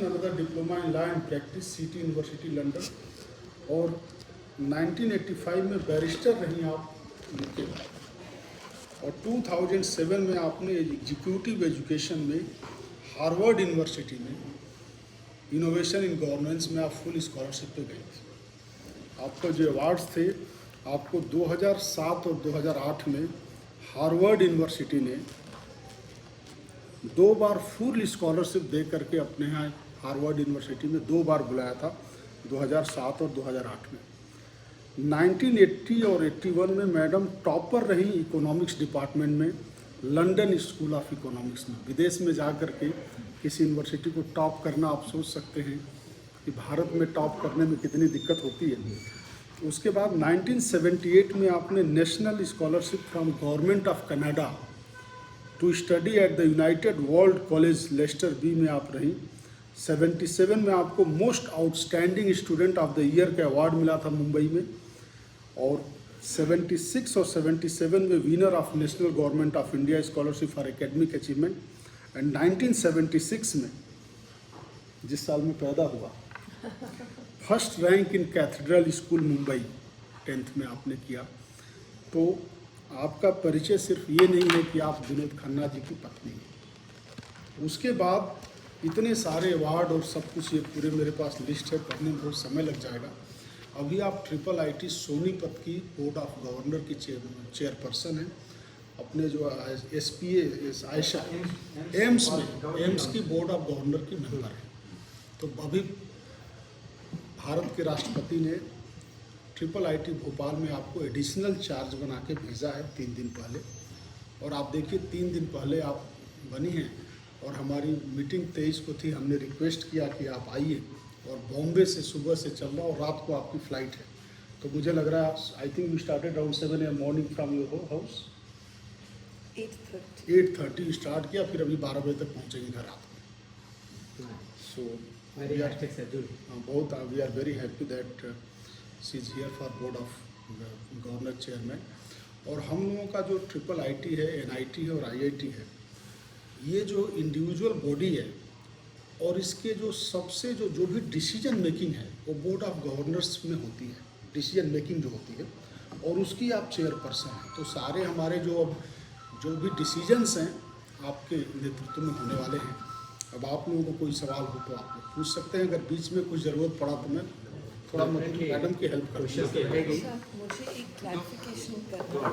another diploma in law and practice city university London और 1985 में barrister रही आप यूके और 2007 में आपने एग्जीक्यूटिव एजुकेशन में हार्वर्ड यूनिवर्सिटी में इनोवेशन इन गवर्नेंस में आप फुल स्कॉलरशिप पे गए थे। आपका जो अवार्ड्स थे आपको 2007 और 2008 में हार्वर्ड यूनिवर्सिटी ने 2 बार फुल स्कॉलरशिप दे करके अपने यहाँ हार्वर्ड यूनिवर्सिटी में 2 बार बुलाया था, 2007 और 2008 में। 1980 और 81 में मैडम टॉपर रही इकोनॉमिक्स डिपार्टमेंट में लंदन स्कूल ऑफ इकोनॉमिक्स में। विदेश में जा कर के किसी यूनिवर्सिटी को टॉप करना आप सोच सकते हैं कि भारत में टॉप करने में कितनी दिक्कत होती है। उसके बाद 1978 में आपने national scholarship from government of Canada to study at the United World College Lester B में आप रही। 77 में आपको most outstanding student of the year का अवार्ड मिला था मुंबई में और 76 और 77 में winner of national government of India scholarship for academic achievement and 1976 में जिस साल में पैदा हुआ first rank in Cathedral School Mumbai 10th में आपने किया। तो आपका परिचय सिर्फ ये नहीं है कि आप विनोद खन्ना जी की पत्नी हैं। उसके बाद इतने सारे अवार्ड और सब कुछ ये पूरे मेरे पास लिस्ट है, पढ़ने में बहुत समय लग जाएगा। अभी आप IIIT सोनीपत की बोर्ड ऑफ गवर्नर की चेयरपर्सन हैं। अपने जो SPA आयशा एम्स की बोर्ड ऑफ गवर्नर की मेंबर है। तो अभी भारत के राष्ट्रपति ने IIIT भोपाल में आपको एडिशनल चार्ज बना के भेजा है 3 दिन पहले और आप देखिए 3 दिन पहले आप बनी हैं और हमारी मीटिंग 23 को थी। हमने रिक्वेस्ट किया कि आप आइए और बॉम्बे से सुबह से चल रहा और रात को आपकी फ़्लाइट है। तो मुझे लग रहा है I think you started around 7 AM morning from your house. 8:30 start किया, फिर अभी 12 बजे तक पहुँचेंगे घर रात को। So we are very happy that she is here for board of governor chairman. और हम लोगों का जो IIIT है, NIT है और IIT है, ये जो इंडिविजुअल बॉडी है और इसके जो सबसे जो भी डिसीजन मेकिंग है वो बोर्ड ऑफ गवर्नर्स में होती है, डिसीजन मेकिंग जो होती है और उसकी आप चेयरपर्सन हैं। तो सारे हमारे जो भी डिसीजंस हैं आपके नेतृत्व में होने वाले हैं। अब आप लोगों को कोई सवाल हो तो आप लोग पूछ सकते हैं। अगर बीच में कुछ ज़रूरत पड़ा तो मैं थोड़ा मैडम की हेल्प करूँगा। मुझे एक क्लैरिफिकेशन करना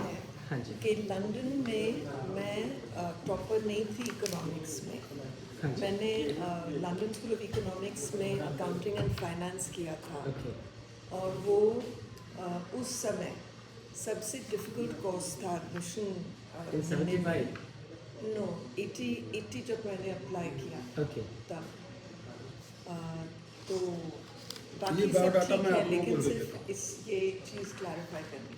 है कि लंदन में मैं टॉपर नहीं थी इकोनॉमिक्स में। मैंने लंदन स्कूल ऑफ इकोनॉमिक्स में अकाउंटिंग एंड फाइनेंस किया था और वो उस समय सबसे डिफ़िकल्ट कोर्स था एडमिशन। नो 80 जब मैंने अप्लाई किया तब तो बाकी सब ठीक है, लेकिन सिर्फ ये चीज़ क्लैरिफाई करनी।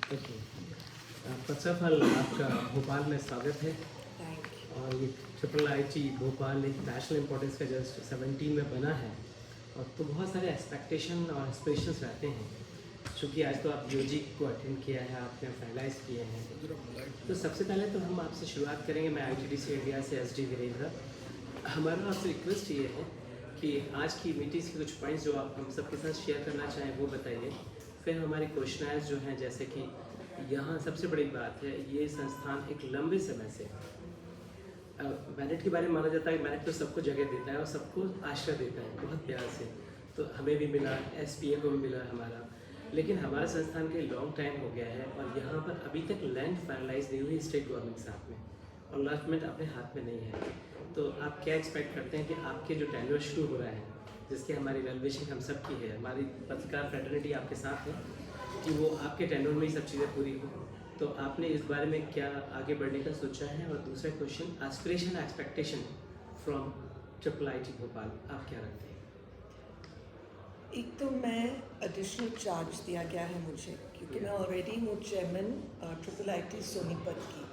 फर्स्ट ऑफ ऑल आपका भोपाल में स्वागत है। Thank you. और ये IIIT भोपाल एक नेशनल इम्पोर्टेंस का जस्ट 17 में बना है और तो बहुत सारे एक्सपेक्टेशन और एस्पिरेशंस रहते हैं। चूँकि आज तो आप UG को अटेंड किया है, आपने फाइनलाइज किए हैं, तो सबसे पहले तो हम आपसे शुरुआत करेंगे। मैं ITDC इंडिया से SD वीरेंद्र। हमारा आपसे रिक्वेस्ट ये है कि आज की मीटिंग्स के कुछ पॉइंट्स जो आप हम सबके साथ शेयर करना चाहें वो बताइए। फिर हमारे क्वेश्चनर्स जो हैं, जैसे कि यहाँ सबसे बड़ी बात है, ये संस्थान एक लंबे समय से मेरिट के बारे में माना जाता है। मेरिट तो सबको जगह देता है और सबको आश्रय देता है बहुत प्यार से। तो हमें भी मिला, SPA को भी मिला हमारा, लेकिन हमारे संस्थान के लॉन्ग टाइम हो गया है और यहाँ पर अभी तक लैंड फाइनलाइज नहीं हुई स्टेट गवर्नमेंट के साथ में और अलॉटमेंट अपने हाथ में नहीं है। तो आप क्या एक्सपेक्ट करते हैं कि आपके जो टेन्योर शुरू हो रहा है, जिसकी हमारी वेलविशिंग हम सब की है, हमारी पत्रकार फ्रेटर्निटी आपके साथ है, कि वो आपके टेन्योर में ही सब चीज़ें पूरी हो। तो आपने इस बारे में क्या आगे बढ़ने का सोचा है? और दूसरा question, aspiration expectation from IIIT Bhopal, आप क्या रखते हैं? एक तो मैं एडिशनल चार्ज दिया गया है मुझे, क्योंकि मैं ऑलरेडी हूँ चेयरमैन IIIT सोनीपत की।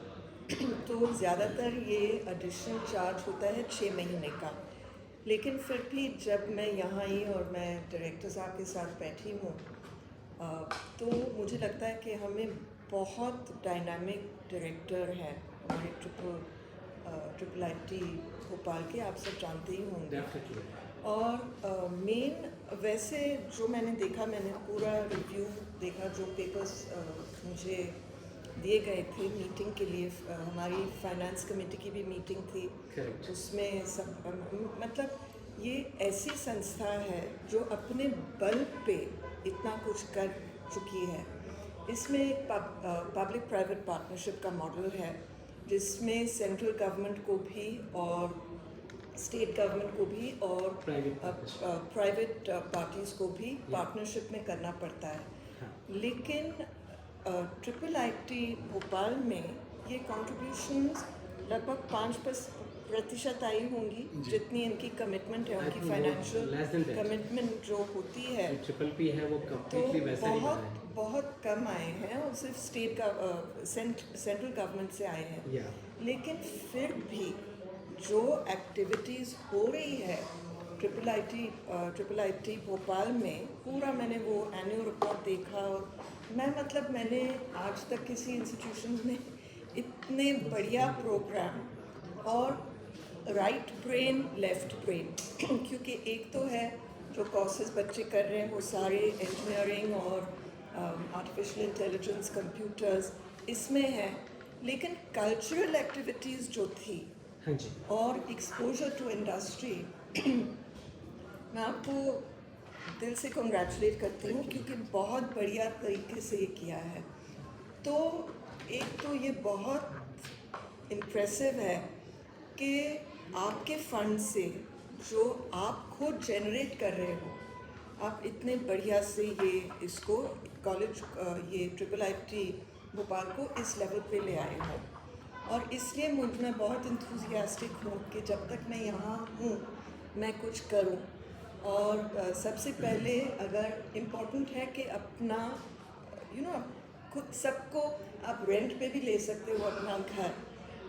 तो ज़्यादातर ये एडिशनल चार्ज होता है 6 महीने का, लेकिन फिर भी जब मैं यहाँ आई और मैं डायरेक्टर साहब के साथ बैठी हूँ तो मुझे लगता है कि हमें बहुत डायनामिक डायरेक्टर है हमारे IIIT भोपाल के, आप सब जानते ही होंगे। और मेन वैसे जो मैंने देखा, मैंने पूरा रिव्यू देखा, जो पेपर्स मुझे दिए गए थे मीटिंग के लिए, हमारी फाइनेंस कमेटी की भी मीटिंग थी। Correct. उसमें सब मतलब ये ऐसी संस्था है जो अपने बल पे इतना कुछ कर चुकी है। इसमें एक पब्लिक प्राइवेट पार्टनरशिप का मॉडल है, जिसमें सेंट्रल गवर्नमेंट को भी और स्टेट गवर्नमेंट को भी और प्राइवेट पार्टीज़ को भी पार्टनरशिप में करना पड़ता है। लेकिन ट्रिपल आईटी भोपाल में ये कॉन्ट्रीब्यूशंस लगभग 5% आई होंगी, जितनी इनकी कमिटमेंट है, उनकी फाइनेंशियल कमिटमेंट जो होती है। ट्रिपल पी है वो तो कंप्लीटली वैसा ही बना है। बहुत कम आए हैं और सिर्फ स्टेट का सेंट्रल गवर्नमेंट से आए हैं। लेकिन फिर भी जो एक्टिविटीज़ हो रही है ट्रिपल आईटी भोपाल में, पूरा मैंने वो एनुअल रिपोर्ट देखा। और मैंने आज तक किसी इंस्टीट्यूशन में इतने बढ़िया प्रोग्राम और राइट ब्रेन लेफ्ट ब्रेन क्योंकि एक तो है जो कोर्सेज बच्चे कर रहे हैं वो सारे इंजीनियरिंग और आर्टिफिशियल इंटेलिजेंस, कंप्यूटर्स इसमें है, लेकिन कल्चरल एक्टिविटीज़ जो थी हाँ जी, और एक्सपोजर टू इंडस्ट्री, मैं आपको दिल से कंग्रेचुलेट करती हूँ क्योंकि बहुत बढ़िया तरीके से ये किया है। तो एक तो ये बहुत इम्प्रेसिव है कि आपके फंड से जो आप खुद जनरेट कर रहे हो, आप इतने बढ़िया से ये इसको कॉलेज ये ट्रिपल आईटी भोपाल को इस लेवल पे ले आए हो। और इसलिए मैं बहुत इंथुजियास्टिक हूँ कि जब तक मैं यहाँ हूँ मैं कुछ करूँ। और सबसे पहले अगर इम्पोर्टेंट है कि अपना खुद सबको आप रेंट पे भी ले सकते हो अपना घर,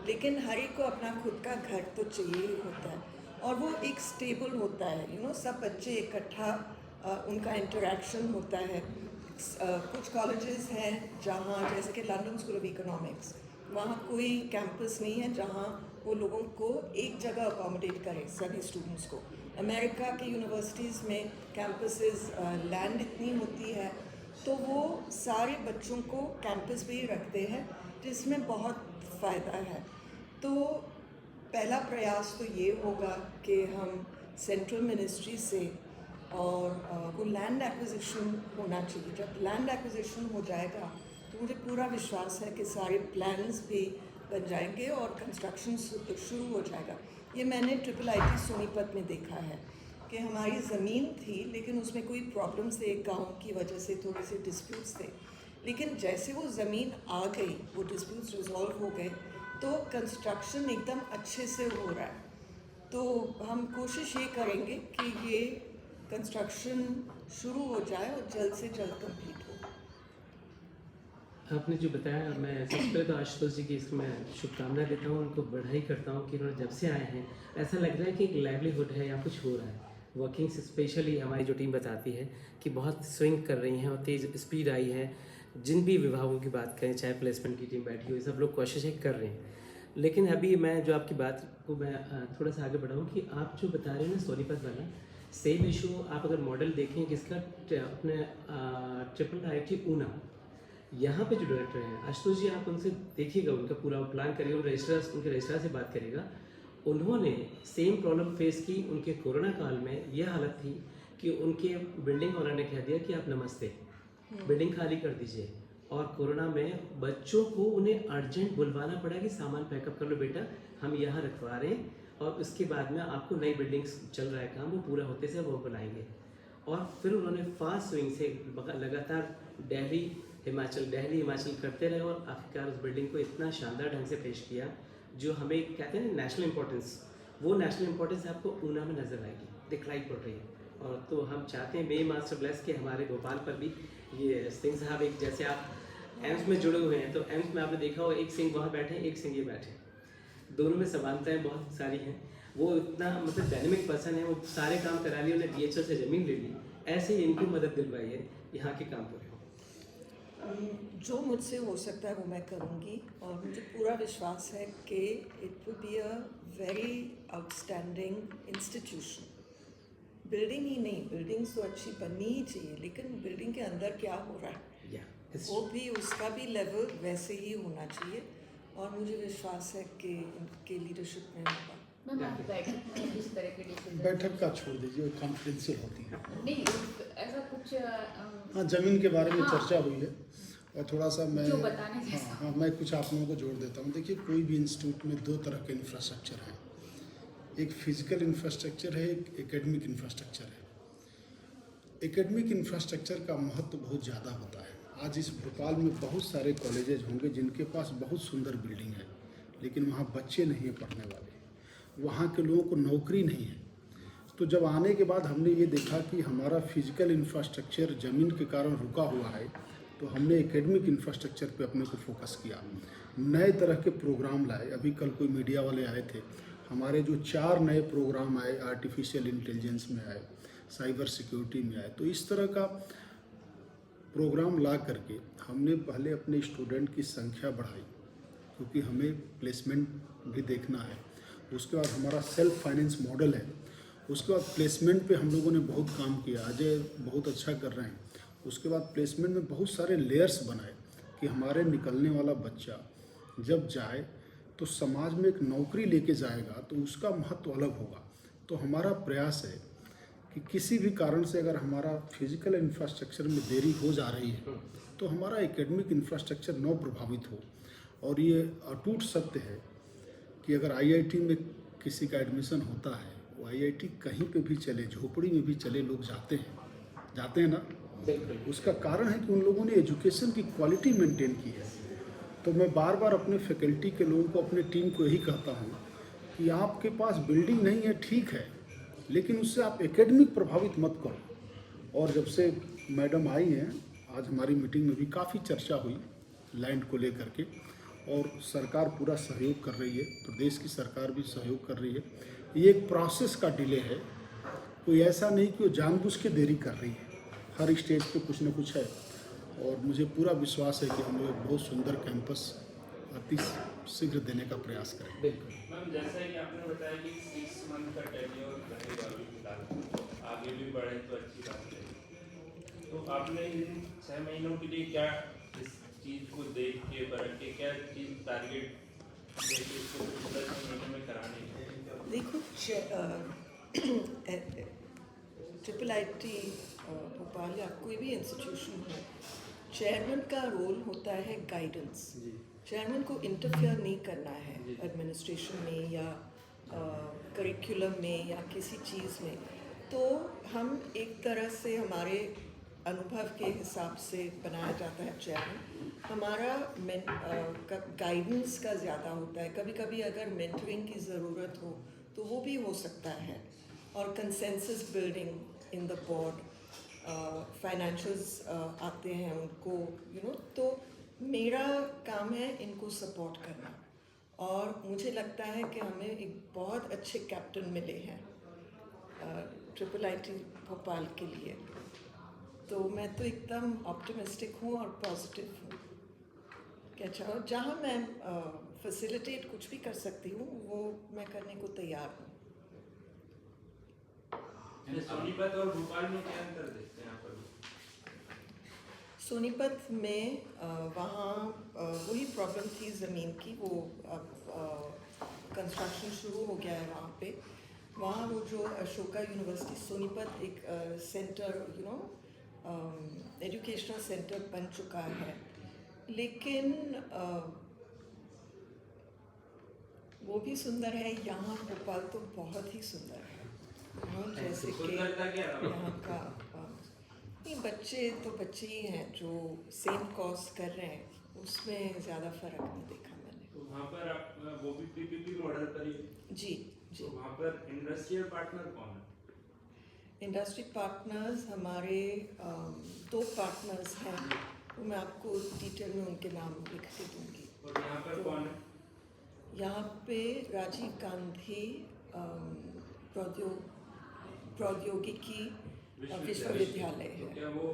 लेकिन हर एक को अपना खुद का घर तो चाहिए ही होता है और वो एक स्टेबल होता है। सब बच्चे इकट्ठा उनका इंटरेक्शन होता है। कुछ कॉलेजेस हैं जहाँ, जैसे कि लंदन स्कूल ऑफ इकोनॉमिक्स, वहाँ कोई कैंपस नहीं है जहाँ वो लोगों को एक जगह अकोमोडेट करे सभी स्टूडेंट्स को। अमेरिका की यूनिवर्सिटीज़ में कैंपसेस लैंड इतनी होती है तो वो सारे बच्चों को कैंपस पे ही रखते हैं, जिसमें बहुत फ़ायदा है। तो पहला प्रयास तो ये होगा कि हम सेंट्रल मिनिस्ट्री से और वो लैंड एक्विजिशन होना चाहिए। जब लैंड एक्विजिशन हो जाएगा तो मुझे पूरा विश्वास है कि सारे प्लान्स भी बन जाएंगे और कंस्ट्रक्शन शुरू हो जाएगा। ये मैंने ट्रिपल आईटी सोनीपत में देखा है कि हमारी ज़मीन थी लेकिन उसमें कोई प्रॉब्लम्स थे, गांव की वजह से थोड़े से डिस्प्यूट्स थे, लेकिन जैसे वो ज़मीन आ गई, वो डिस्प्यूट्स रिजॉल्व हो गए, तो कंस्ट्रक्शन एकदम अच्छे से हो रहा है। तो हम कोशिश ये करेंगे कि ये कंस्ट्रक्शन शुरू हो जाए और जल्द से जल्द कंप्लीट हो। आपने जो बताया, मैं सबसे पहले तो आशुतोष जी की इसको मैं शुभकामनाएं देता हूँ, उनको बधाई करता हूँ कि उन्होंने जब से आए हैं ऐसा लग रहा है कि एक लाइवलीहुड है या कुछ हो रहा है। वर्किंग्स स्पेशली हमारी जो टीम बताती है कि बहुत स्विंग कर रही हैं और तेज़ स्पीड आई है। जिन भी विभागों की बात करें, चाहे प्लेसमेंट की टीम बैठी हुई, सब लोग कोशिशें कर रहे हैं। लेकिन अभी मैं जो आपकी बात को मैं थोड़ा सा आगे बढ़ाऊँ कि आप जो बता रहे हैं ना सोनीपत वाला सेम इशू, आप अगर मॉडल देखें किसका, अपने ट्रिपल आईटी ऊना, यहाँ पे जो डायरेक्टर हैं आशुतोष जी, आप उनसे देखिएगा, उनका पूरा प्लान करिएगा, उनके रजिस्ट्रार से बात करिएगा। उन्होंने सेम प्रॉब्लम फेस की। उनके कोरोना काल में यह हालत थी कि उनके बिल्डिंग ओनर ने कह दिया कि आप नमस्ते, बिल्डिंग खाली कर दीजिए। और कोरोना में बच्चों को उन्हें अर्जेंट बुलवाना पड़ा कि सामान पैकअप कर लो बेटा, हम यहाँ रखवा रहे हैं और उसके बाद में आपको नई बिल्डिंग्स चल रहा है काम, वो पूरा होते से वो बुलाएंगे। और फिर उन्होंने फास्ट स्विंग से लगातार दिल्ली हिमाचल करते रहे और आखिरकार उस बिल्डिंग को इतना शानदार ढंग से पेश किया जो हमें कहते हैं नेशनल इंपॉर्टेंस, वो नेशनल इंपॉर्टेंस आपको ऊना में नज़र आएगी, दिखलाई पड़ रही है। और तो हम चाहते हैं, मे मास्टर ब्लेस के हमारे भोपाल पर भी ये सिंह साहब, एक जैसे आप एम्स में जुड़े हुए हैं तो एम्स में आपने देखा हो एक सिंह वहाँ बैठे, एक सिंह ये बैठे, दोनों में समानताएं बहुत सारी हैं। वो इतना मतलब डायनेमिक पर्सन है, वो सारे काम करा लिए, उन्हें DHL से ज़मीन ले ली, ऐसे ही इनको मदद दिलवाई है, यहाँ के काम पूरे हो। जो मुझसे हो सकता है वो मैं करूँगी और मुझे पूरा विश्वास है कि it will be a very outstanding institution. Building ही नहीं, बिल्डिंग्स तो अच्छी बननी ही चाहिए, लेकिन बिल्डिंग के अंदर क्या हो रहा है वो भी, उसका भी लेवल वैसे ही होना चाहिए। और मुझे विश्वास है कि इनके लीडरशिप में होगा। मैम आप बैठक में इस तरह के डिसीजन बैठक का छोड़ दीजिए, कॉन्फिडेंशियल होती है। नहीं, ऐसा कुछ हाँ, ज़मीन के बारे में हाँ। चर्चा हुई है और थोड़ा सा मैं जो बताने जैसा। हाँ, मैं कुछ आप लोगों को जोड़ देता हूँ। देखिए, कोई भी इंस्टीट्यूट में दो तरह के इंफ्रास्ट्रक्चर हैं, एक फिजिकल इंफ्रास्ट्रक्चर है, एक एकेडमिक इंफ्रास्ट्रक्चर है। एकेडमिक इंफ्रास्ट्रक्चर का महत्व बहुत ज़्यादा होता है। आज इस भोपाल में बहुत सारे कॉलेजेज होंगे जिनके पास बहुत सुंदर बिल्डिंग है, लेकिन वहाँ बच्चे नहीं हैं पढ़ने वाले, वहाँ के लोगों को नौकरी नहीं है। तो जब आने के बाद हमने ये देखा कि हमारा फिजिकल इंफ्रास्ट्रक्चर ज़मीन के कारण रुका हुआ है, तो हमने एकेडमिक इंफ्रास्ट्रक्चर पे अपने को फोकस किया, नए तरह के प्रोग्राम लाए। अभी कल कोई मीडिया वाले आए थे, हमारे जो 4 नए प्रोग्राम आए, आर्टिफिशियल इंटेलिजेंस में आए, साइबर सिक्योरिटी में आए। तो इस तरह का प्रोग्राम ला करके हमने पहले अपने स्टूडेंट की संख्या बढ़ाई, क्योंकि हमें प्लेसमेंट भी देखना है। उसके बाद हमारा सेल्फ फाइनेंस मॉडल है। उसके बाद प्लेसमेंट पे हम लोगों ने बहुत काम किया, अजय बहुत अच्छा कर रहे हैं। उसके बाद प्लेसमेंट में बहुत सारे लेयर्स बनाए कि हमारे निकलने वाला बच्चा जब जाए तो समाज में एक नौकरी लेके जाएगा तो उसका महत्व अलग होगा। तो हमारा प्रयास है कि किसी भी कारण से अगर हमारा फिजिकल इंफ्रास्ट्रक्चर में देरी हो जा रही है तो हमारा एकेडमिक इंफ्रास्ट्रक्चर न प्रभावित हो। और ये अटूट सत्य है कि अगर आईआईटी में किसी का एडमिशन होता है, वो आईआईटी कहीं पे भी चले, झोपड़ी में भी चले, लोग जाते हैं ना। उसका कारण है कि उन लोगों ने एजुकेशन की क्वालिटी मेंटेन की है। तो मैं बार बार अपने फैकल्टी के लोगों को, अपने टीम को यही कहता हूँ कि आपके पास बिल्डिंग नहीं है, ठीक है, लेकिन उससे आप एकेडमिक प्रभावित मत करो। और जब से मैडम आई हैं, आज हमारी मीटिंग में भी काफ़ी चर्चा हुई लैंड को लेकर के, और सरकार पूरा सहयोग कर रही है, प्रदेश की सरकार भी सहयोग कर रही है। ये एक प्रोसेस का डिले है, कोई ऐसा नहीं कि वो जानबूझ के देरी कर रही है। हर स्टेज पे कुछ ना कुछ है, और मुझे पूरा विश्वास है कि हम लोग एक बहुत सुंदर कैंपस अति शीघ्र देने का प्रयास करें। बिल्कुल मैम, जैसा कि आपने बताया कि 6 मंथ का टेन्योर रहेगा अभी फिलहाल, आगे भी बढ़े तो अच्छी बात है। तो आपने इन 6 महीनों के लिए क्या इस चीज़ को देख के, परख के, क्या चीज़ टारगेट देख के इसको 10 महीनों में कराने है? देखो, ट्रिपल आईटी भोपाल या कोई भी इंस्टीट्यूशन हो, चेयरमैन का रोल होता है गाइडेंस। चेयरमैन को इंटरफेयर नहीं करना है एडमिनिस्ट्रेशन में या करिकुलम में या किसी चीज़ में। तो हम एक तरह से हमारे अनुभव के हिसाब से बनाया जाता है चेयरमैन। हमारा गाइडेंस का ज़्यादा होता है। कभी कभी अगर मेंटरिंग की ज़रूरत हो तो वो भी हो सकता है, और consensus building in the board, financials आते हैं उनको, तो मेरा काम है इनको सपोर्ट करना। और मुझे लगता है कि हमें एक बहुत अच्छे कैप्टन मिले हैं ट्रिपल आईटी भोपाल के लिए। तो मैं तो एकदम ऑप्टिमिस्टिक हूँ और पॉजिटिव हूँ कि अच्छा, जहाँ मैं फैसिलिटेट कुछ भी कर सकती हूँ वो मैं करने को तैयार हूँ। सोनीपत और भोपाल में क्या अंतर देखते हैं आप? सोनीपत में वहाँ वही प्रॉब्लम थी ज़मीन की। वो अब कंस्ट्रक्शन शुरू हो गया है वहाँ पे। वहाँ वो जो अशोका यूनिवर्सिटी सोनीपत एक सेंटर, एजुकेशनल सेंटर बन चुका है, लेकिन वो भी सुंदर है। यहाँ भोपाल तो बहुत ही सुंदर है, जैसे कि यहाँ का नहीं, बच्चे तो बच्चे ही हैं जो सेम कोर्स कर रहे हैं, उसमें ज़्यादा फ़र्क नहीं देखा मैंने। तो वहाँ पर आप वो भी पीपीपी मॉडल पर ही? जी। तो वहाँ पर इंडस्ट्रियल पार्टनर कौन है? इंडस्ट्री पार्टनर्स हमारे 2 पार्टनर्स हैं, वो मैं आपको डिटेल में उनके नाम लिख के दूँगी। और यहाँ पर कौन है? यहाँ पे राजीव गांधी प्रौद्योगिकी विश्वविद्यालय तो है। क्या वो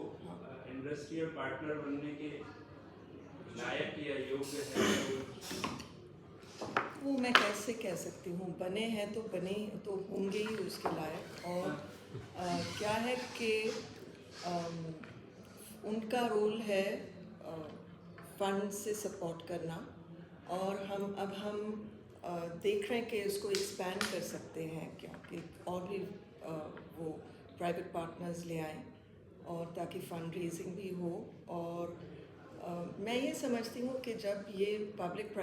इंडस्ट्रियल पार्टनर बनने के लायक या योग्य है? वो मैं कैसे कह सकती हूँ, बने हैं तो बने तो होंगे ही उसके लायक। और क्या है कि उनका रोल है फंड से सपोर्ट करना, और हम देख रहे हैं कि इसको एक्सपैंड कर सकते हैं क्या, कि और भी वो प्राइवेट पार्टनर्स ले आएँ, और ताकि फंड रेजिंग भी हो। और मैं ये समझती हूँ कि जब ये पब्लिक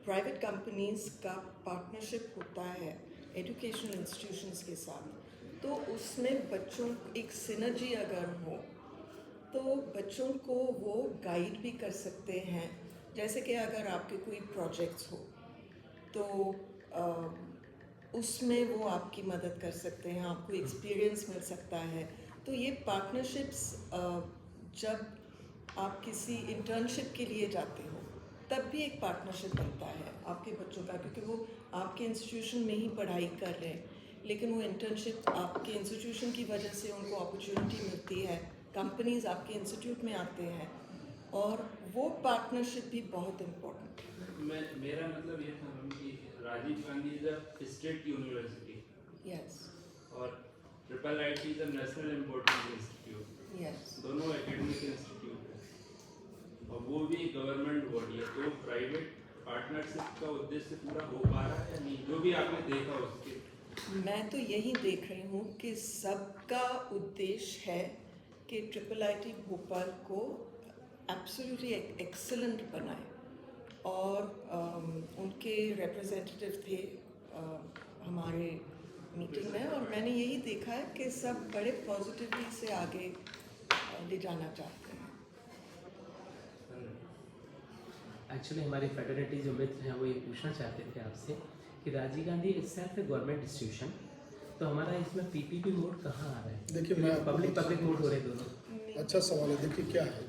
प्राइवेट कंपनीज़ का पार्टनरशिप होता है एजुकेशनल इंस्टीट्यूशंस के साथ, तो उसमें बच्चों एक सिनर्जी अगर हो तो बच्चों को वो गाइड भी कर सकते हैं। जैसे कि अगर आपके कोई प्रोजेक्ट्स हो तो उसमें वो आपकी मदद कर सकते हैं, आपको एक्सपीरियंस मिल सकता है। तो ये पार्टनरशिप्स जब आप किसी इंटर्नशिप के लिए जाते हो तब भी एक पार्टनरशिप बनता है आपके बच्चों का, क्योंकि वो आपके इंस्टीट्यूशन में ही पढ़ाई कर रहे हैं, लेकिन वो इंटर्नशिप आपके इंस्टीट्यूशन की वजह से उनको अपॉर्चुनिटी मिलती है, कंपनीज आपके इंस्टीट्यूट में आते हैं, और वो पार्टनरशिप भी बहुत इम्पोर्टेंट है। मेरा मतलब ये था मैम कि Rajiv Gandhi is a state university, yes, और triple IT is a national important institute, yes, दोनों एकेडमिक इंस्टीट्यूट है, और वो भी गवर्नमेंट बॉडी है। तो प्राइवेट पार्टनरशिप का उद्देश्य पूरा हो पा रहा है या नहीं, जो भी आपने देखा उसके? मैं तो यही देख रही हूँ कि सबका उद्देश्य है कि ट्रिपल आईटी भोपाल को एब्सोल्युटली एक्सीलेंट बनाए, और उनके रिप्रेजेंटेटिव थे हमारे मीटिंग में, और मैंने यही देखा है कि सब बड़े पॉजिटिवली से आगे ले जाना चाहते हैं। एक्चुअली हमारे फेडरेटी जो मित्र हैं वो ये पूछना चाहते थे आपसे कि राजीव गांधी इटसेल्फ है गवर्नमेंट इंस्टीट्यूशन, तो हमारा इसमें पीपीपी मोड कहाँ आ रहा है? देखिए, मैं पब्लिक मोड हो रहे दोनों। अच्छा सवाल है। देखिए क्या है,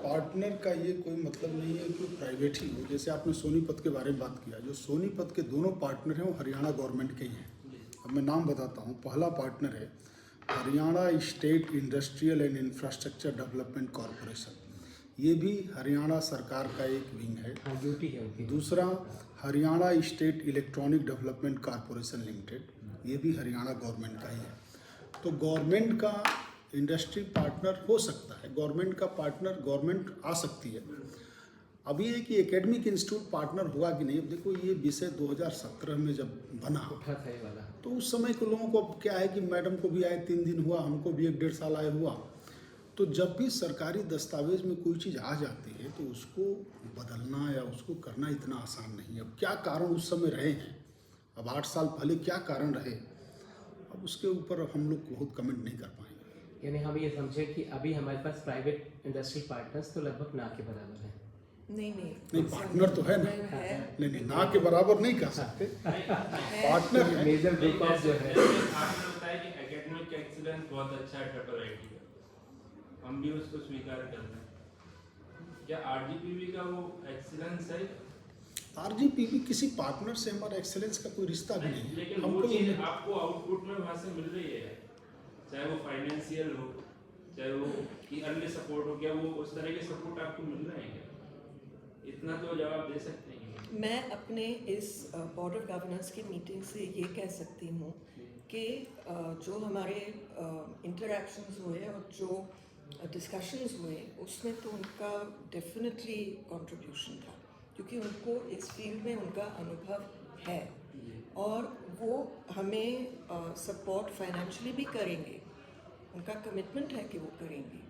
पार्टनर का ये कोई मतलब नहीं है कि प्राइवेट ही हो। जैसे आपने सोनीपत के बारे में बात किया, जो सोनीपत के दोनों पार्टनर हैं वो हरियाणा गवर्नमेंट के ही हैं। अब मैं नाम बताता हूँ। पहला पार्टनर है Haryana state industrial and infrastructure development corporation, ये भी हरियाणा सरकार का एक विंग है। हाँ, ड्यूटी है उनकी। दूसरा Haryana state electronic development corporation limited, ये भी हरियाणा गवर्नमेंट का ही है। तो गवर्नमेंट का इंडस्ट्री पार्टनर हो सकता है, गवर्नमेंट का पार्टनर गवर्नमेंट आ सकती है। अभी ये कि एकेडमिक इंस्टीट्यूट पार्टनर होगा कि नहीं, अब देखो ये विषय 2017 में जब बना उठा था ये वाला, तो उस समय के लोगों को अब क्या है कि मैडम को भी आए 3 दिन हुआ, हमको भी 1-1.5 साल आए हुआ। तो जब भी सरकारी दस्तावेज में कोई चीज़ आ जाती है तो उसको बदलना या उसको करना इतना आसान नहीं है। अब क्या कारण उस समय रहे हैं, अब 8 साल पहले क्या कारण रहे, अब उसके ऊपर हम लोग बहुत कमेंट नहीं कर पाएंगे। यानी हम ये समझें कि अभी हमारे पास प्राइवेट इंडस्ट्री पार्टनर्स तो लगभग ना के बराबर हैं। नहीं, पार्टनर तो है ना, नहीं ना के बराबर नहीं कह सकते, पार्टनर है। मेजर ग्रुप ऑफ जो है, आपने बताया कि एकेडमिक एक्सीलेंस बहुत अच्छा है ट्रिपल आईटी का, हम भी उसको स्वीकार कर रहे हैं। क्या आरजीपीवी का वो एक्सीलेंस है? आरजीपीवी किसी पार्टनर से हमारा एक्सेलेंस का कोई रिश्ता भी नहीं है। लेकिन वो चीज़ आपको आउटपुट में वहाँ से मिल रही है, चाहे वो फाइनेंशियल हो, चाहे वो कि अन्य सपोर्ट हो, क्या वो उस तरह के सपोर्ट आपको मिल रहे हैं क्या? इतना तो जवाब दे सकते हैं। मैं अपने इस बोर्ड ऑफ गवर्नर्स की मीटिंग से ये कह सकती हूँ कि जो हमारे इंटरेक्शंस हुए और जो डिस्कशंस हुए उसमें तो उनका डेफिनेटली कंट्रीब्यूशन था, क्योंकि उनको इस फील्ड में उनका अनुभव है और वो हमें सपोर्ट फाइनेंशियली भी करेंगे, उनका कमिटमेंट है कि वो करेंगे।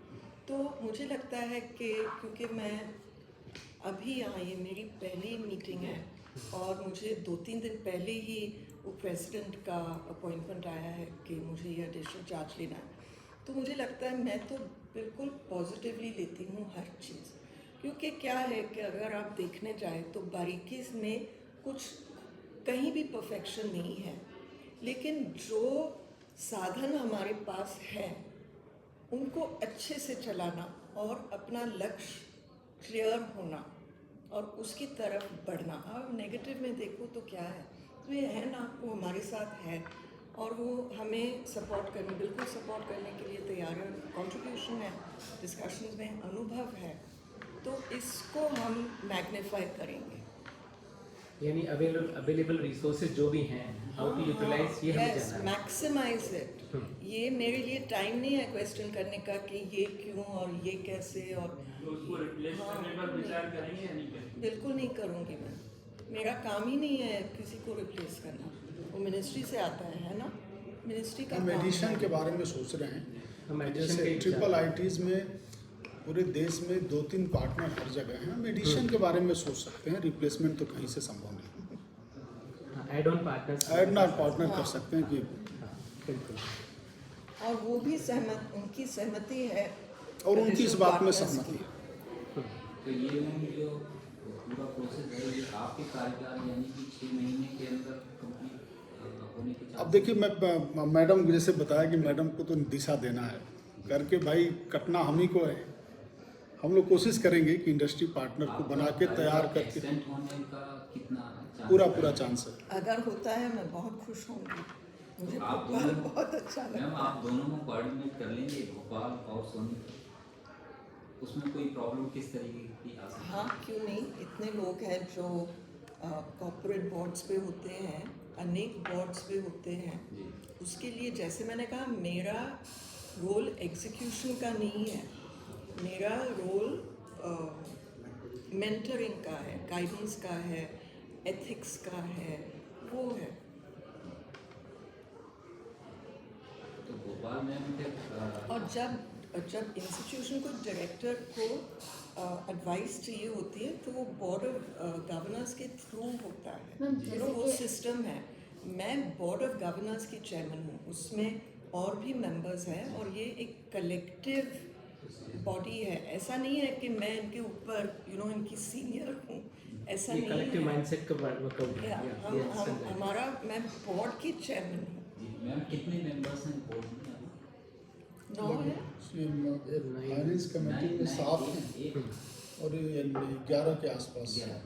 तो मुझे लगता है कि क्योंकि मैं अभी यहाँ, ये मेरी पहली मीटिंग है और मुझे 2-3 दिन पहले ही वो प्रेसिडेंट का अपॉइंटमेंट आया है कि मुझे ये एडिशनल चार्ज लेना है, तो मुझे लगता है मैं तो बिल्कुल पॉजिटिवली लेती हूँ हर चीज़। क्योंकि क्या है कि अगर आप देखने जाए तो बारीकी में कुछ कहीं भी परफेक्शन नहीं है, लेकिन जो साधन हमारे पास है उनको अच्छे से चलाना और अपना लक्ष्य क्लियर होना और उसकी तरफ बढ़ना। अब नेगेटिव में देखो तो क्या है, तो ये है ना, वो हमारे साथ है और वो हमें सपोर्ट करने, बिल्कुल सपोर्ट करने के लिए तैयार है। कंट्रीब्यूशन है, डिस्कशंस में अनुभव है, तो इसको हम मैग्नीफाई करेंगे। यानी अवेलेबल रिसोर्सेज जो भी हैं हाउ टू यूटिलाइज ये हमें यस जानना है। Maximise it. ये मेरे लिए टाइम नहीं है क्वेश्चन करने का कि ये क्यों और ये कैसे और तो उसको रिप्लेस करने पर विचार करेंगे या नहीं करेंगे? बिल्कुल नहीं करूँगी मैं। मेरा काम ही नहीं है किसी को रिप्लेस करना, वो मिनिस्ट्री से आता है ना, मिनिस्ट्री का हम काम एडिशन है। के बारे में सोच रहे हैं। हम एडिशन जैसे के ट्रिपल आईटीज़ में पूरे देश में 2-3 पार्टनर हर जगह हैं, हम एडिशन के बारे में सोच सकते हैं, रिप्लेसमेंट तो कहीं से संभव नहीं। एड ऑन पार्टनर्स ऐड ना पार्टनर कर सकते हैं कि बिल्कुल। और वो भी सहमत, उनकी सहमति है और उनकी इस बात में partners सहमति की। है। तो ये मैम जो पूरा प्रोसेस है ये आपके कार्यकाल यानी कि 6 महीने के अंदर कंप्लीट होने के अब देखिए, मैं मैडम जैसे बताया कि मैडम को तो दिशा देना है करके, भाई कटना हम ही को है। हम लोग कोशिश करेंगे कि इंडस्ट्री पार्टनर को बना के तैयार करके एक्सटेंड होने का कितना चांस पूरा चांस है। अगर होता है मैं बहुत खुश होंगी, मुझे आप भोपाल दोनों- बहुत अच्छा मैम लगता आप दोनों को कोऑर्डिनेट कर लेंगे, भोपाल और सोनीपत, उसमें कोई प्रॉब्लम किस तरीके की आ सकती है। है? हाँ क्यों नहीं, इतने लोग हैं जो कॉर्पोरेट बोर्ड्स पे होते हैं, अनेक बोर्ड्स पे होते हैं। जी उसके लिए जैसे मैंने कहा, मेरा रोल एग्जीक्यूशन का नहीं है, मेरा रोल मेंटरिंग का है, गाइडेंस का है, एथिक्स का है, वो है। तो भोपाल में फिर और जब इंस्टीट्यूशन को डायरेक्टर को एडवाइस चाहिए होती है तो वो बोर्ड ऑफ गवर्नर्स के थ्रू होता है। मैम, You know, जैसे वो कि- सिस्टम है। मैं बोर्ड ऑफ गवर्नर्स की चेयरमैन हूँ, उसमें और भी मेंबर्स हैं और ये एक कलेक्टिव बॉडी है। ऐसा नहीं है कि मैं इनके ऊपर इनकी सीनियर हूँ, ऐसा ये नहीं कलेक्टिव है। माइंडसेट का वर्कआउट या, हमारा मैं बोर्ड की चेयरमैन हूँ। जी मैम कितने मेंबर्स हैं बोर्ड में? 9 है। फाइनेंस कमेटी में 7 हैं और 11 के आसपास। 11।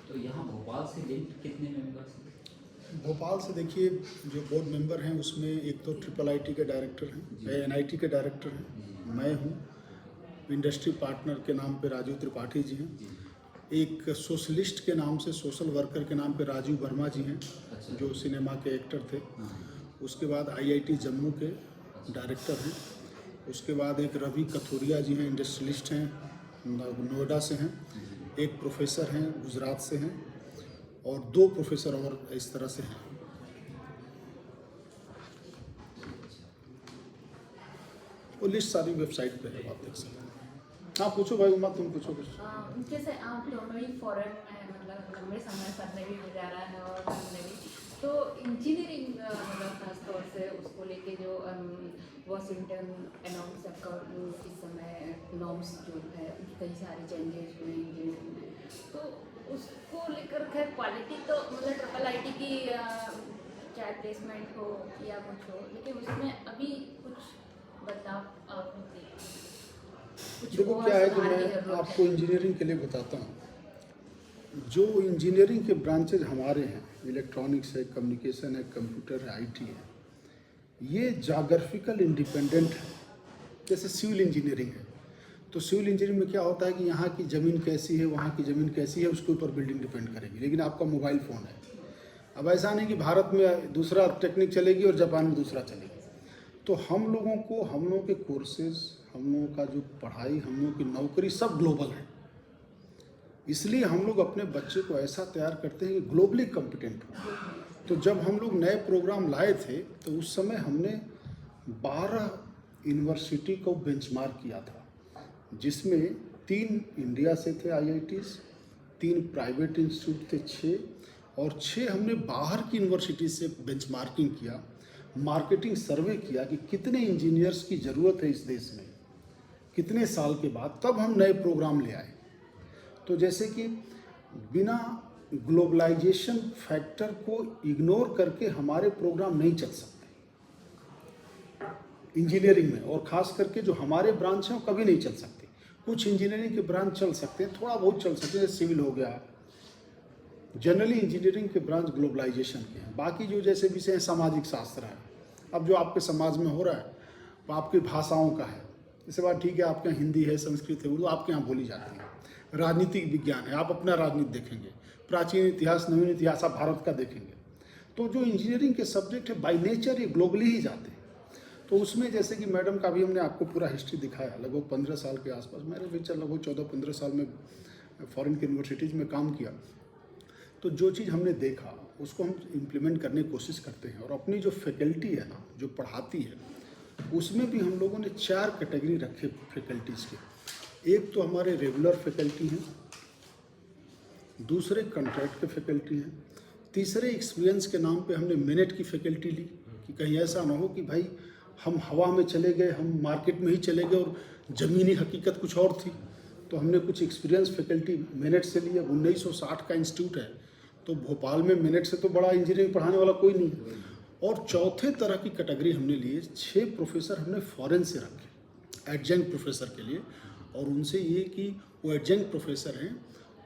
तो यहाँ भोपाल से लिंक्ड कितने मेंबर्स हैं? भोपाल से देखिए, जो बोर्ड मेंबर हैं उसमें एक तो ट्रिपल आईटी के डायरेक्टर हैं, एनआईटी के डायरेक्टर हैं, मैं हूँ, इंडस्ट्री पार्टनर के नाम पे राजीव त्रिपाठी जी हैं, एक सोशलिस्ट के नाम से, सोशल वर्कर के नाम पे राजीव वर्मा जी हैं जो सिनेमा के एक्टर थे। उसके बाद आईआईटी जम्मू के डायरेक्टर हैं। उसके बाद एक रवि कथोरिया जी हैं, इंडस्ट्रियलिस्ट हैं, नोएडा से हैं। एक प्रोफेसर हैं, गुजरात से हैं, और 2 प्रोफेसर और इस तरह से हैं। वो लिस्ट सारी वेबसाइट पे है, आप देख सकते हैं। हाँ पूछो भाई उमा, तुम पूछो कुछ। जैसे आप दोनों ही फॉरेन में मतलब लंबे समय पढ़ने भी गुजारा है और हमने भी, तो इंजीनियरिंग मतलब खास तौर से उसको लेके जो वॉशिंगटन अनाउंस आपका इस समय नॉर्म्स जो है कई सारे चेंजेस हुए हैं इंजीनियरिंग में, तो उसको लेकर खैर क्वालिटी तो मतलब ट्रिपल आईटी की चाहे प्लेसमेंट हो या कुछ हो, लेकिन उसमें अभी कुछ बदलाव आप देखो क्या है कि मैं आपको इंजीनियरिंग के लिए बताता हूँ। जो इंजीनियरिंग के ब्रांचेज हमारे हैं, इलेक्ट्रॉनिक्स है, कम्युनिकेशन है, कंप्यूटर है, आईटी है, ये जाग्राफिकल इंडिपेंडेंट है। जैसे सिविल इंजीनियरिंग है, तो सिविल इंजीनियरिंग में क्या होता है कि यहाँ की ज़मीन कैसी है, वहाँ की ज़मीन कैसी है, उसके ऊपर बिल्डिंग डिपेंड करेगी। लेकिन आपका मोबाइल फ़ोन है, अब ऐसा नहीं कि भारत में दूसरा टेक्निक चलेगी और जापान में दूसरा चलेगी। तो हम लोगों के कोर्सेज, हम लोगों का जो पढ़ाई, हम लोगों की नौकरी सब ग्लोबल है। इसलिए हम लोग अपने बच्चे को ऐसा तैयार करते हैं कि ग्लोबली कॉम्पिटेंट हो। तो जब हम लोग नए प्रोग्राम लाए थे तो उस समय हमने 12 यूनिवर्सिटी को बेंचमार्क किया था, जिसमें 3 इंडिया से थे IITs, 3 प्राइवेट इंस्टीट्यूट थे 6, और 6 हमने बाहर की यूनिवर्सिटी से बेंचमार्किंग किया, मार्केटिंग सर्वे किया कि कितने इंजीनियर्स की ज़रूरत है इस देश में, कितने साल के बाद, तब हम नए प्रोग्राम ले आए। तो जैसे कि बिना ग्लोबलाइजेशन फैक्टर को इग्नोर करके हमारे प्रोग्राम नहीं चल सकते इंजीनियरिंग में, और ख़ास करके जो हमारे ब्रांच हैं वो कभी नहीं चल सकते। कुछ इंजीनियरिंग के ब्रांच चल सकते हैं, थोड़ा बहुत चल सकते हैं, जैसे सिविल हो गया। जनरली इंजीनियरिंग के ब्रांच ग्लोबलाइजेशन के हैं। बाकी जो जैसे विषय हैं, सामाजिक शास्त्र है, अब जो आपके समाज में हो रहा है वो आपकी भाषाओं का है। इसके बाद ठीक है, आपके यहाँ हिंदी है, संस्कृत है, उर्दू आपके यहाँ बोली जाती है। राजनीतिक विज्ञान है, आप अपना राजनीति देखेंगे। प्राचीन इतिहास, नवीन इतिहास आप भारत का देखेंगे तो जो इंजीनियरिंग के सब्जेक्ट है बाय नेचर ये ग्लोबली ही जाते हैं। तो उसमें जैसे कि मैडम का भी हमने आपको पूरा हिस्ट्री दिखाया, लगभग 15 साल के आसपास, मेरे भी लगभग 14-15 साल में फॉरेन की यूनिवर्सिटीज़ में काम किया। तो जो चीज़ हमने देखा उसको हम इम्प्लीमेंट करने की कोशिश करते हैं। और अपनी जो फैकल्टी है ना, जो पढ़ाती है, उसमें भी हम लोगों ने 4 कैटेगरी रखे फैकल्टीज़ के। एक तो हमारे रेगुलर फैकल्टी हैं, दूसरे कॉन्ट्रैक्ट के फैकल्टी हैं, तीसरे एक्सपीरियंस के नाम पे हमने मिनट की फैकल्टी ली कि कहीं ऐसा ना हो कि भाई हम हवा में चले गए, हम मार्केट में ही चले गए और ज़मीनी हकीकत कुछ और थी। तो हमने कुछ एक्सपीरियंस फैकल्टी मिनट से लिए। 1960 का इंस्टीट्यूट है, तो भोपाल में मिनट से तो बड़ा इंजीनियरिंग पढ़ाने वाला कोई नहीं। और चौथे तरह की कैटेगरी हमने लिए, 6 प्रोफेसर हमने फॉरेन से रखे एडजंक्ट प्रोफेसर के लिए। और उनसे ये कि वो एडजंक्ट प्रोफेसर हैं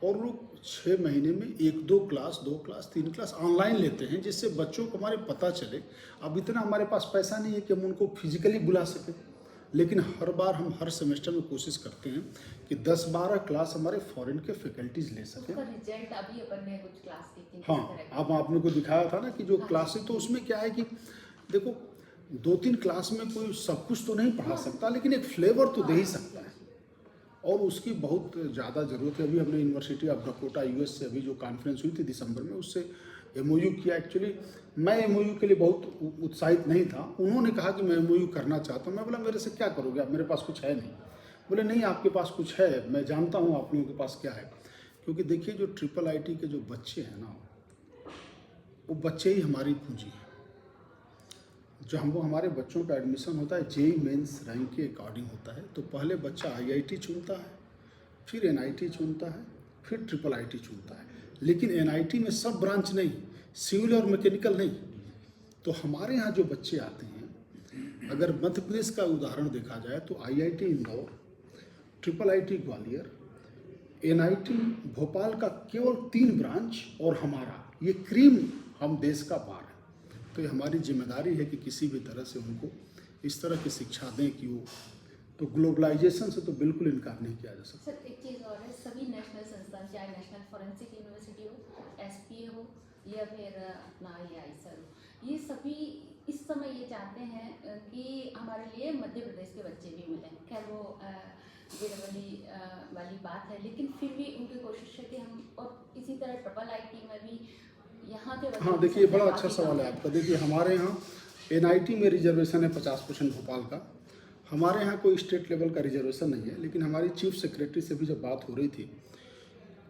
और वो 6 महीने में 1-2 क्लास, 2 क्लास, 3 क्लास ऑनलाइन लेते हैं, जिससे बच्चों को हमारे पता चले। अब इतना हमारे पास पैसा नहीं है कि हम उनको फिजिकली बुला सकें, लेकिन हर बार हम हर सेमेस्टर में कोशिश करते हैं कि 10-12 क्लास हमारे फॉरेन के फैकल्टीज ले सकें। उसका रिजल्ट अभी अपन ने कुछ क्लास की थी। हाँ, अब आपने को दिखाया था ना कि जो क्लासेस, तो उसमें क्या है कि देखो 2-3 क्लास में कोई सब कुछ तो नहीं पढ़ा सकता, लेकिन एक फ्लेवर तो दे ही सकता है। और उसकी बहुत ज़्यादा ज़रूरत है। अभी हमने यूनिवर्सिटी ऑफ डकोटा यूएस से अभी जो कॉन्फ्रेंस हुई थी दिसंबर में, उससे MOU किया। एक्चुअली मैं MOU के लिए बहुत उत्साहित नहीं था। उन्होंने कहा कि मैं MOU करना चाहता हूँ। मैं बोला मेरे से क्या करोगे आप, मेरे पास कुछ है नहीं। बोले नहीं, आपके पास कुछ है, मैं जानता हूँ आप लोगों के पास क्या है। क्योंकि देखिए जो IIIT के जो बच्चे हैं ना, वो बच्चे ही हमारी पूंजी हैं। जो हमको हमारे बच्चों का एडमिशन होता है JEE मेंस रैंक के अकॉर्डिंग होता है। तो पहले बच्चा IIT चुनता है, फिर NIT चुनता है, फिर IIIT चुनता है। लेकिन NIT में सब ब्रांच नहीं, सिविल और मैकेनिकल नहीं। तो हमारे यहाँ जो बच्चे आते हैं, अगर मध्य प्रदेश का उदाहरण देखा जाए तो IIT Indore, IIIT Gwalior, NIT Bhopal का केवल 3 ब्रांच और हमारा, ये क्रीम हम देश का बार है। तो ये हमारी जिम्मेदारी है कि किसी भी तरह से उनको इस तरह की शिक्षा दें कि वो, तो ग्लोबलाइजेशन से तो बिल्कुल इनकार नहीं किया जा सकता। सर एक चीज़ और है, सभी नेशनल संस्थान, चाहे नेशनल फॉरेंसिक यूनिवर्सिटी हो, SPA हो या फिर अपना ये आईसर हो, ये सभी इस समय ये चाहते हैं कि हमारे लिए मध्य प्रदेश के बच्चे भी मिलें। खैर वो वाली बात है, लेकिन फिर भी उनकी कोशिश है कि हम, और इसी तरह IIIT में भी यहाँ के हाँ देखिए, बड़ा अच्छा सवाल है आपका। देखिए हमारे यहाँ NIT में रिजर्वेशन है 50% भोपाल का। हमारे यहाँ कोई स्टेट लेवल का रिजर्वेशन नहीं है। लेकिन हमारी चीफ सेक्रेटरी से भी जब बात हो रही थी,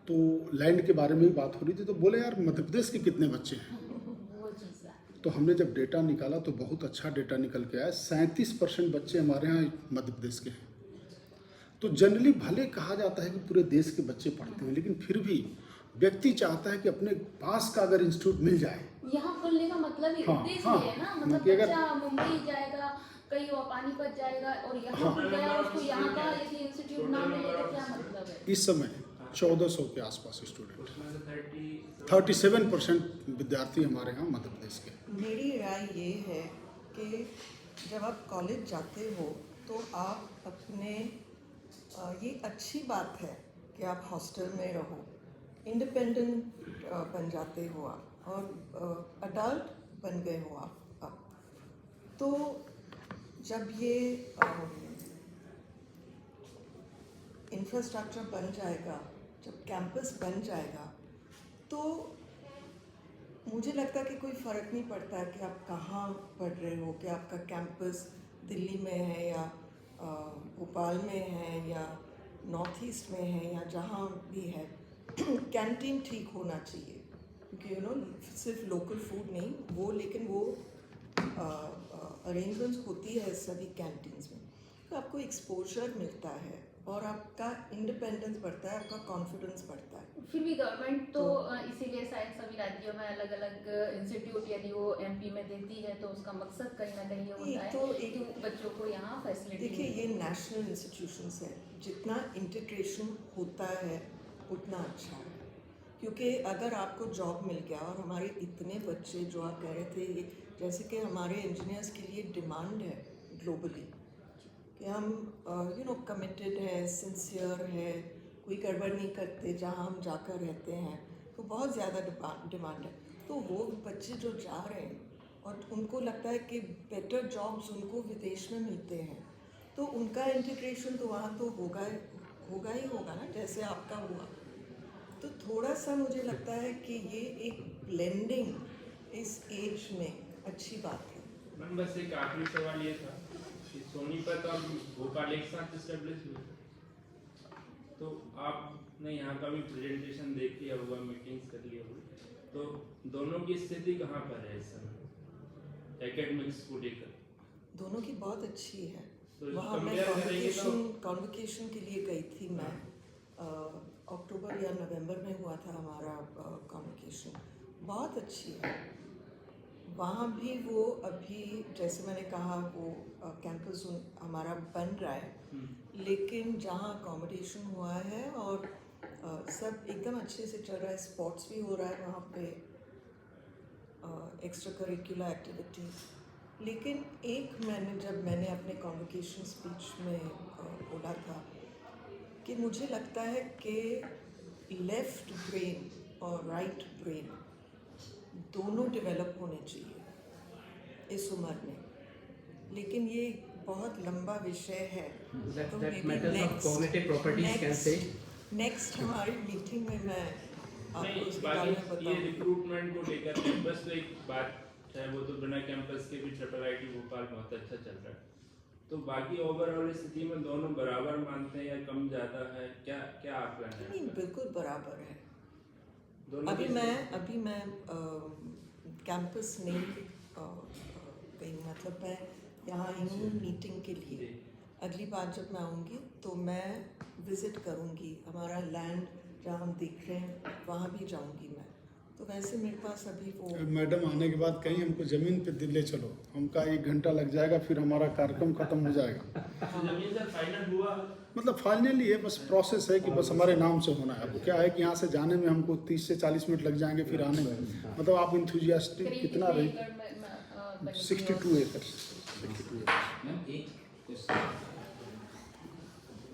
तो लैंड के बारे में भी बात हो रही थी, तो बोले यार मध्य प्रदेश के कितने बच्चे हैं। तो हमने जब डेटा निकाला तो बहुत अच्छा डेटा निकल के आया, 37% बच्चे हमारे यहाँ मध्य प्रदेश के हैं। तो जनरली भले कहा जाता है कि पूरे देश के बच्चे पढ़ते हैं, लेकिन फिर भी व्यक्ति चाहता है कि अपने पास का अगर इंस्टीट्यूट मिल जाए। यहाँ खोलने का मतलब ही उद्देश्य ही है ना, मतलब बच्चा मुंबई जाएगा, कहीं वो पानीपत जाएगा और यहाँ खुल गया, उसको यहाँ का यदि इंस्टीट्यूट ना मिले तो क्या मतलब है। इस समय 1400 के आसपास स्टूडेंट, 37% विद्यार्थी हमारे यहाँ मध्य प्रदेश के। मेरी राय ये है कि जब आप कॉलेज जाते हो तो आप अपने, ये अच्छी बात है कि आप हॉस्टल में रहो, इंडिपेंडेंट बन जाते हो आप, और अडल्ट बन गए हो आप। तो जब ये इंफ्रास्ट्रक्चर बन जाएगा, जब कैंपस बन जाएगा, तो मुझे लगता है कि कोई फ़र्क नहीं पड़ता है कि आप कहाँ पढ़ रहे हो, कि आपका कैंपस दिल्ली में है या भोपाल में है या नॉर्थ ईस्ट में है या जहाँ भी है। कैंटीन ठीक होना चाहिए, क्योंकि सिर्फ लोकल फूड नहीं वो, लेकिन वो अरेंजमेंट्स होती है सभी कैंटीन्स में, तो आपको एक्सपोजर मिलता है और आपका इंडिपेंडेंस बढ़ता है, आपका कॉन्फिडेंस बढ़ता है। फिर भी गवर्नमेंट तो इसीलिए शायद सभी राज्यों में अलग अलग इंस्टीट्यूट यदि वो MP में देती है तो उसका मकसद कहीं ना कहीं ये होता है कि बच्चों को यहाँ फैसिलिटी। देखिए ये नेशनल इंस्टीट्यूशंस है, जितना इंटीग्रेशन होता है उतना अच्छा है। क्योंकि अगर आपको जॉब मिल गया, और हमारे इतने बच्चे जो आप कह रहे थे, जैसे कि हमारे इंजीनियर्स के लिए डिमांड है ग्लोबली कि हम कमिटेड है, सिंसियर है, कोई गड़बड़ नहीं करते जहाँ हम जाकर रहते हैं, तो बहुत ज़्यादा डिमांड है। तो वो बच्चे जो जा रहे हैं और उनको लगता है कि बेटर जॉब्स उनको विदेश में मिलते हैं, तो उनका इंटीग्रेशन तो वहाँ तो होगा ही होगा ना, जैसे आपका हुआ। तो थोड़ा सा मुझे लगता है कि ये एक ब्लेंडिंग इस एज में अच्छी बात है। मैम बस एक आखिरी सवाल ये था कि सोनीपत और भोपाल एक साथ एस्टेब्लिश हुए, तो आपने यहाँ का भी प्रेजेंटेशन देख लिया होगा, मीटिंग्स कर लिया होगा, तो दोनों की स्थिति कहाँ पर है इस समय एकेडमिक्स को लेकर? दोनों की बहुत अच्छी है। तो वहाँ मैं compare करेंगे तो कॉन्वोकेशन के लिए गई थी मैं, अक्टूबर या नवंबर में हुआ था हमारा कॉन्वोकेशन, बहुत अच्छी है। वहाँ भी वो अभी जैसे मैंने कहा वो कैंपस हमारा बन रहा है, लेकिन जहाँ अकोमोडेशन हुआ है और सब एकदम अच्छे से चल रहा है, स्पोर्ट्स भी हो रहा है वहाँ पे, एक्स्ट्रा करिकुलर एक्टिविटीज़। लेकिन एक जब मैंने अपने कॉन्वोकेशन स्पीच में बोला था कि मुझे लगता है कि लेफ़्ट ब्रेन और राइट ब्रेन दोनों डेवलप होने चाहिए इस उम्र में, लेकिन ये बहुत लंबा विषय है। तो नेक्स्ट हमारी मीटिंग में मैं आपको नहीं, इसके बारे में बाकी ये बताऊंगी। रिक्रूटमेंट को लेकर कैंपस तो एक बात है, वो तो बिना कैंपस के भी IIIT भोपाल बहुत अच्छा चल रहा है, तो बाकी ओवरऑल स्थिति में दोनों बराबर मानते हैं या कम ज़्यादा है, क्या क्या आकलन है? नहीं, बिल्कुल बराबर है। दोनों अभी की मैं कैंपस नहीं गई, मतलब मैं यहाँ आई हूँ मीटिंग के लिए। अगली बार जब मैं आऊँगी तो मैं विज़िट करूँगी हमारा लैंड जहाँ हम देख रहे हैं, वहाँ भी जाऊँगी मैं। तो वैसे मेरे पास अभी वो मैडम आने के बाद कहीं हमको ज़मीन पे दिल्ली चलो, हमका 1 घंटा लग जाएगा, फिर हमारा कार्यक्रम खत्म हो जाएगा। जमीन सर फाइनल हुआ? मतलब फाइनली ये बस प्रोसेस है कि बस हमारे नाम से होना है। अब क्या है कि यहाँ से जाने में हमको 30 से 40 मिनट लग जाएंगे, फिर आने में मतलब आप इंथुजियास्टिक कितना रही? 62 एकड़। मैम एक क्वेश्चन,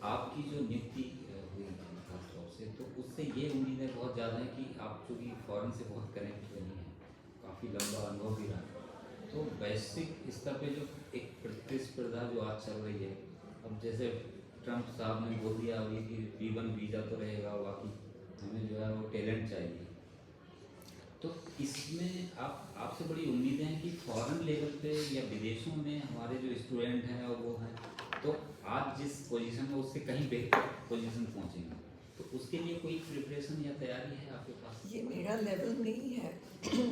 आपकी जो नियुक्ति हुई खास तौर से, तो उससे ये उम्मीदें बहुत ज़्यादा हैं कि आप चूँकि फॉरेन से बहुत कनेक्ट रही हैं, काफ़ी लंबा अनुभव भी रहा, तो वैश्विक स्तर पे जो एक प्रतिस्पर्धा जो आज चल रही है, अब जैसे ट्रम्प साहब ने बोल दिया अभी कि B1 वीज़ा तो रहेगा, बाकी हमें जो है वो टैलेंट चाहिए, तो इसमें आपसे बड़ी उम्मीदें हैं कि फॉरेन लेवल पे या विदेशों में हमारे जो स्टूडेंट हैं और वो हैं, तो आज जिस पोजीशन में उससे कहीं बेहतर पोजीशन पहुंचेंगे, तो उसके लिए कोई प्रिपरेशन या तैयारी है आपके पास? ये मेरा लेवल नहीं है,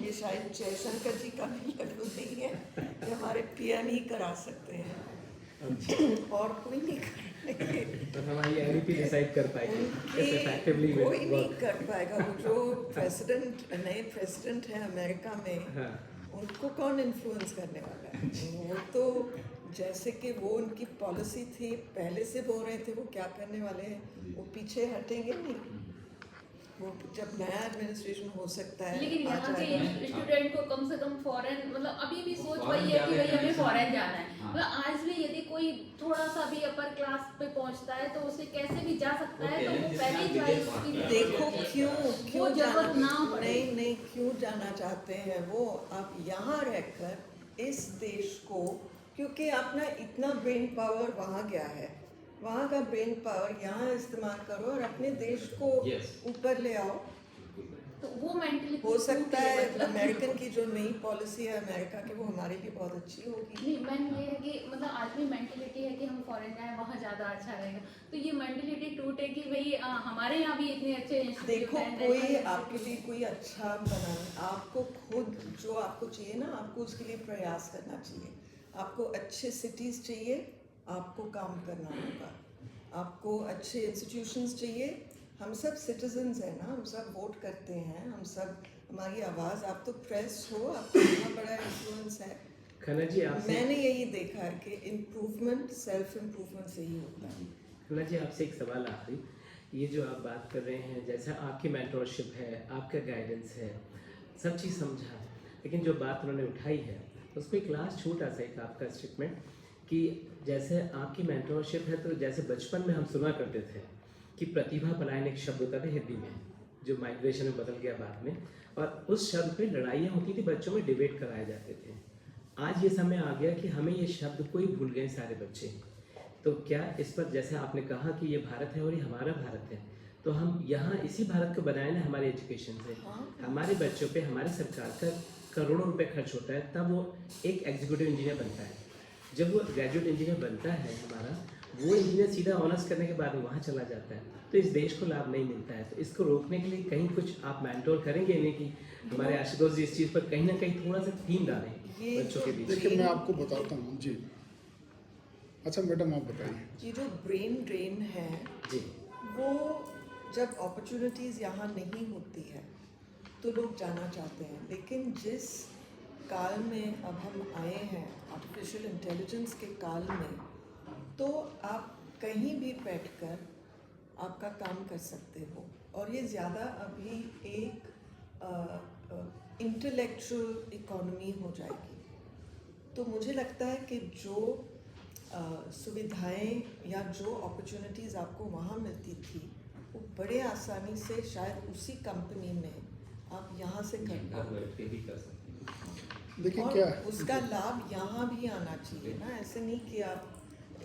ये शायद जयशंकर जी का भी लेवल नहीं है, ये हमारे PM ही करा सकते हैं और कोई नहीं करेंगे। तो हमारी MEP डिसाइड कर पाएगी कैसे इफेक्टिवली कोई नहीं कर पाएगा। वो जो नए प्रेसिडेंट हैं अमेरिका में, हाँ। उनको कौन इन्फ्लुएंस करने वाला है? वो तो जैसे कि वो उनकी पॉलिसी थी, पहले से बोल रहे थे वो क्या करने वाले हैं, वो पीछे हटेंगे नहीं। वो जब नया एडमिनिस्ट्रेशन हो सकता है, लेकिन आ यहाँ जाएगा। के स्टूडेंट को कम से कम फॉरेन, मतलब अभी भी सोच वही है कि भाई हमें फॉरेन जाना है, मतलब आज भी यदि कोई थोड़ा सा भी अपर क्लास पे पहुँचता है तो उसे कैसे भी जा सकता है, तो वो पहले चॉइस उसकी देखो क्यों जरूरत जाना, ना पड़े। नहीं क्यों जाना चाहते हैं वो? आप यहाँ रहकर इस देश को, क्योंकि अपना इतना ब्रेन पावर वहाँ गया है, वहाँ का ब्रेन पावर यहाँ इस्तेमाल करो और अपने देश को ऊपर ले आओ। तो वो मेंटली हो सकता है अमेरिकन की जो नई पॉलिसी है अमेरिका की, वो हमारे लिए बहुत अच्छी होगी। नहीं, मैम ये है कि मतलब आज भी मेंटलिटी है कि हम फॉरेन जाएं, वहाँ ज़्यादा अच्छा रहेगा, तो ये मेंटलिटी टूटे कि भाई हमारे यहाँ भी इतने अच्छे देखो कोई आपके लिए कोई अच्छा बना, आपको खुद जो आपको चाहिए ना, आपको उसके लिए प्रयास करना चाहिए। आपको अच्छे सिटीज़ चाहिए, आपको काम करना होगा, आपको अच्छे इंस्टीट्यूशंस चाहिए। हम सब सिटीजन्स हैं ना, हम सब वोट करते हैं, हम सब, हमारी आवाज़, आप तो प्रेस हो, आपका इतना बड़ा इन्फ्लुएंस है। खन्ना जी आपसे, मैंने यही देखा है कि इम्प्रूवमेंट सेल्फ इम्प्रूवमेंट से ही होता है। खन्ना जी आपसे एक सवाल आखिरी, ये जो आप बात कर रहे हैं, जैसा आपकी मेंटरशिप है, आपका गाइडेंस है, सब चीज़ समझा, लेकिन जो बात उन्होंने उठाई है उसको एक लास्ट छोटा सा एक आपका स्टेटमेंट कि जैसे आपकी मेंटरशिप है, तो जैसे बचपन में हम सुना करते थे कि प्रतिभा पलायन एक शब्द होता था हिंदी में, जो माइग्रेशन में बदल गया बाद में, और उस शब्द पे लड़ाइयाँ होती थी, बच्चों में डिबेट कराए जाते थे। आज ये समय आ गया कि हमें ये शब्द को ही भूल गए सारे बच्चे। तो क्या इस पर, जैसे आपने कहा कि ये भारत है और ये हमारा भारत है, तो हम यहाँ इसी भारत को बनाए ना हमारे एजुकेशन से। हमारे बच्चों पे हमारी सरकार का करोड़ों रुपए खर्च होता है, तब वो एक एग्जीक्यूटिव इंजीनियर बनता है। जब वो ग्रेजुएट इंजीनियर बनता है हमारा, वो इंजीनियर सीधा ऑनर्स करने के बाद वहाँ चला जाता है, तो इस देश को लाभ नहीं मिलता है। तो इसको रोकने के लिए कहीं कुछ आप मेंटोर करेंगे इन्हें कि हमारे आशुतोष जी इस चीज़ पर कहीं ना कहीं थोड़ा सा थीम डालें बच्चों के बीच। देखिए, मैं आपको बताता हूँ जी। अच्छा मैडम, आप बताइए। ये जो ब्रेन ड्रेन है जी, वो जब अपॉर्चुनिटीज़ यहाँ नहीं होती है तो लोग जाना चाहते हैं, लेकिन जिस काल में अब हम आए हैं, आर्टिफिशियल इंटेलिजेंस के काल में, तो आप कहीं भी बैठकर आपका काम कर सकते हो, और ये ज़्यादा अभी एक इंटेलेक्चुअल इकोनॉमी हो जाएगी। तो मुझे लगता है कि जो सुविधाएं या जो अपॉर्चुनिटीज़ आपको वहाँ मिलती थी, वो बड़े आसानी से शायद उसी कंपनी में आप यहाँ से कर घर पाओगे। बैठ के भी कर सकते हैं। देखिए और क्या है, उसका लाभ यहाँ भी आना चाहिए ना, ऐसे नहीं कि आप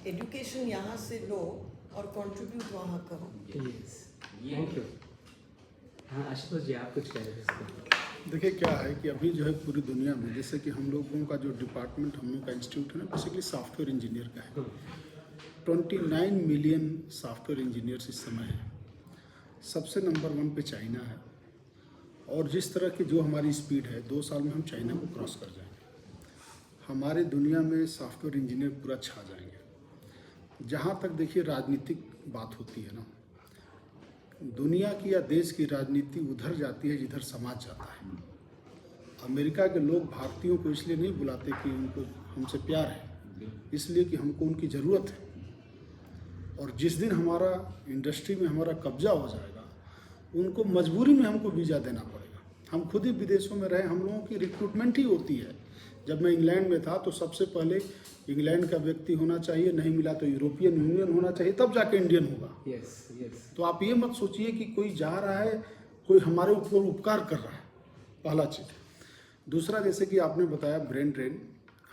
एजुकेशन यहाँ से लो और कंट्रीब्यूट वहाँ करो। Yes, thank you. हाँ आशुतोष जी, आप कुछ कह रहे थे इस पर। देखिए क्या है कि अभी जो है पूरी दुनिया में, जैसे कि हम लोगों का जो डिपार्टमेंट, हम लोग का इंस्टीट्यूट है ना, बेसिकली सॉफ्टवेयर इंजीनियर का है। 29 मिलियन सॉफ्टवेयर इंजीनियर्स इस समय है। सबसे नंबर 1 पे चाइना है, और जिस तरह की जो हमारी स्पीड है, 2 साल में हम चाइना को क्रॉस कर जाएंगे। हमारे दुनिया में सॉफ्टवेयर इंजीनियर पूरा छा जाएंगे। जहाँ तक देखिए राजनीतिक बात होती है ना, दुनिया की या देश की राजनीति उधर जाती है जिधर समाज जाता है। अमेरिका के लोग भारतीयों को इसलिए नहीं बुलाते कि उनको हमसे प्यार है, इसलिए कि हमको उनकी ज़रूरत है। और जिस दिन हमारा इंडस्ट्री में हमारा कब्जा हो जाएगा, उनको मजबूरी में हमको वीज़ा देना पड़ेगा। हम खुद ही विदेशों में रहे, हम लोगों की रिक्रूटमेंट ही होती है। जब मैं इंग्लैंड में था तो सबसे पहले इंग्लैंड का व्यक्ति होना चाहिए, नहीं मिला तो यूरोपियन यूनियन होना चाहिए, तब जाके इंडियन होगा। Yes yes. तो आप ये मत सोचिए कि कोई जा रहा है, कोई हमारे ऊपर उपकार कर रहा है, पहला चीज़। दूसरा, जैसे कि आपने बताया ब्रेन ड्रेन,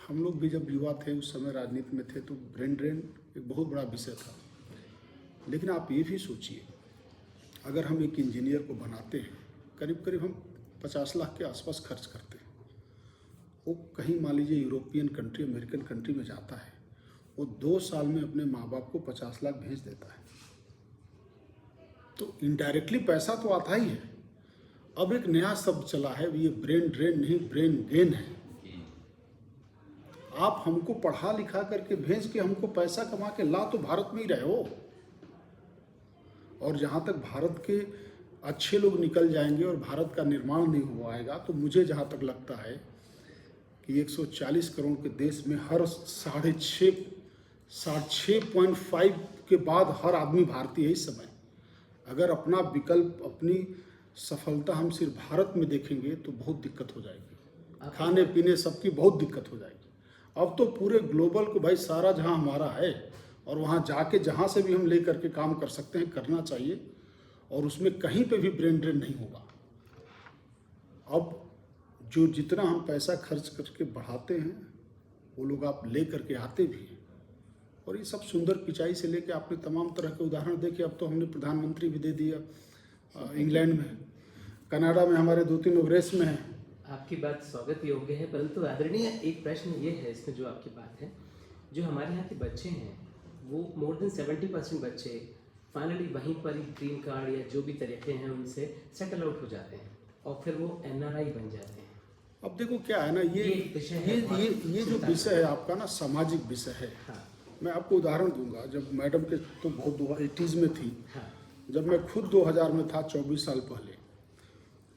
हम लोग भी जब युवा थे उस समय राजनीति में थे, तो ब्रेन ड्रेन एक बहुत बड़ा विषय था। लेकिन आप ये भी सोचिए, अगर हम एक इंजीनियर को बनाते हैं, करीब करीब हम 50 लाख के आसपास खर्च करते हैं। वो कहीं मान लीजिए यूरोपियन कंट्री, अमेरिकन कंट्री में जाता है, वो 2 साल में अपने माँ बाप को 50 लाख भेज देता है। तो इनडायरेक्टली पैसा तो आता ही है। अब एक नया शब्द चला है, ये ब्रेन ड्रेन नहीं, ब्रेन गेन है। आप हमको पढ़ा लिखा करके भेज के हमको पैसा कमा के ला तो भारत में ही रहे हो। और जहाँ तक भारत के अच्छे लोग निकल जाएंगे और भारत का निर्माण नहीं हो पाएगा, तो मुझे जहाँ तक लगता है कि 140 करोड़ के देश में हर 6.5 के बाद हर आदमी भारतीय है इस समय। अगर अपना विकल्प, अपनी सफलता हम सिर्फ भारत में देखेंगे तो बहुत दिक्कत हो जाएगी। खाने पीने सबकी बहुत दिक्कत हो जाएगी। अब तो पूरे ग्लोबल को भाई सारा जहां हमारा है, और वहां जाके जहां से भी हम ले करके काम कर सकते हैं, करना चाहिए। और उसमें कहीं पे भी ब्रेन ड्रेन नहीं होगा। अब जो जितना हम पैसा खर्च करके बढ़ाते हैं, वो लोग आप ले करके आते भी हैं। और ये सब सुंदर पिचाई से लेके आपने तमाम तरह के उदाहरण देखे। अब तो हमने प्रधानमंत्री भी दे दिया इंग्लैंड में, कनाडा में हमारे 2-3 लोग रेस में हैं। आपकी बात स्वागत योग्य है, परंतु आदरणीय एक प्रश्न ये है इसमें जो आपकी बात है, जो हमारे यहाँ के बच्चे हैं वो मोर देन 70% बच्चे फाइनली वहीं पर ही ग्रीन कार्ड या जो भी तरीके हैं उनसे सेटल आउट हो जाते हैं और फिर वो NRI बन जाते हैं। अब देखो क्या है ना, ये जो विषय है आपका ना, सामाजिक विषय है। हाँ मैं आपको उदाहरण दूंगा। जब मैडम के तो बहुत 80s में थी, हाँ जब मैं खुद 2000 में था, 24 साल पहले,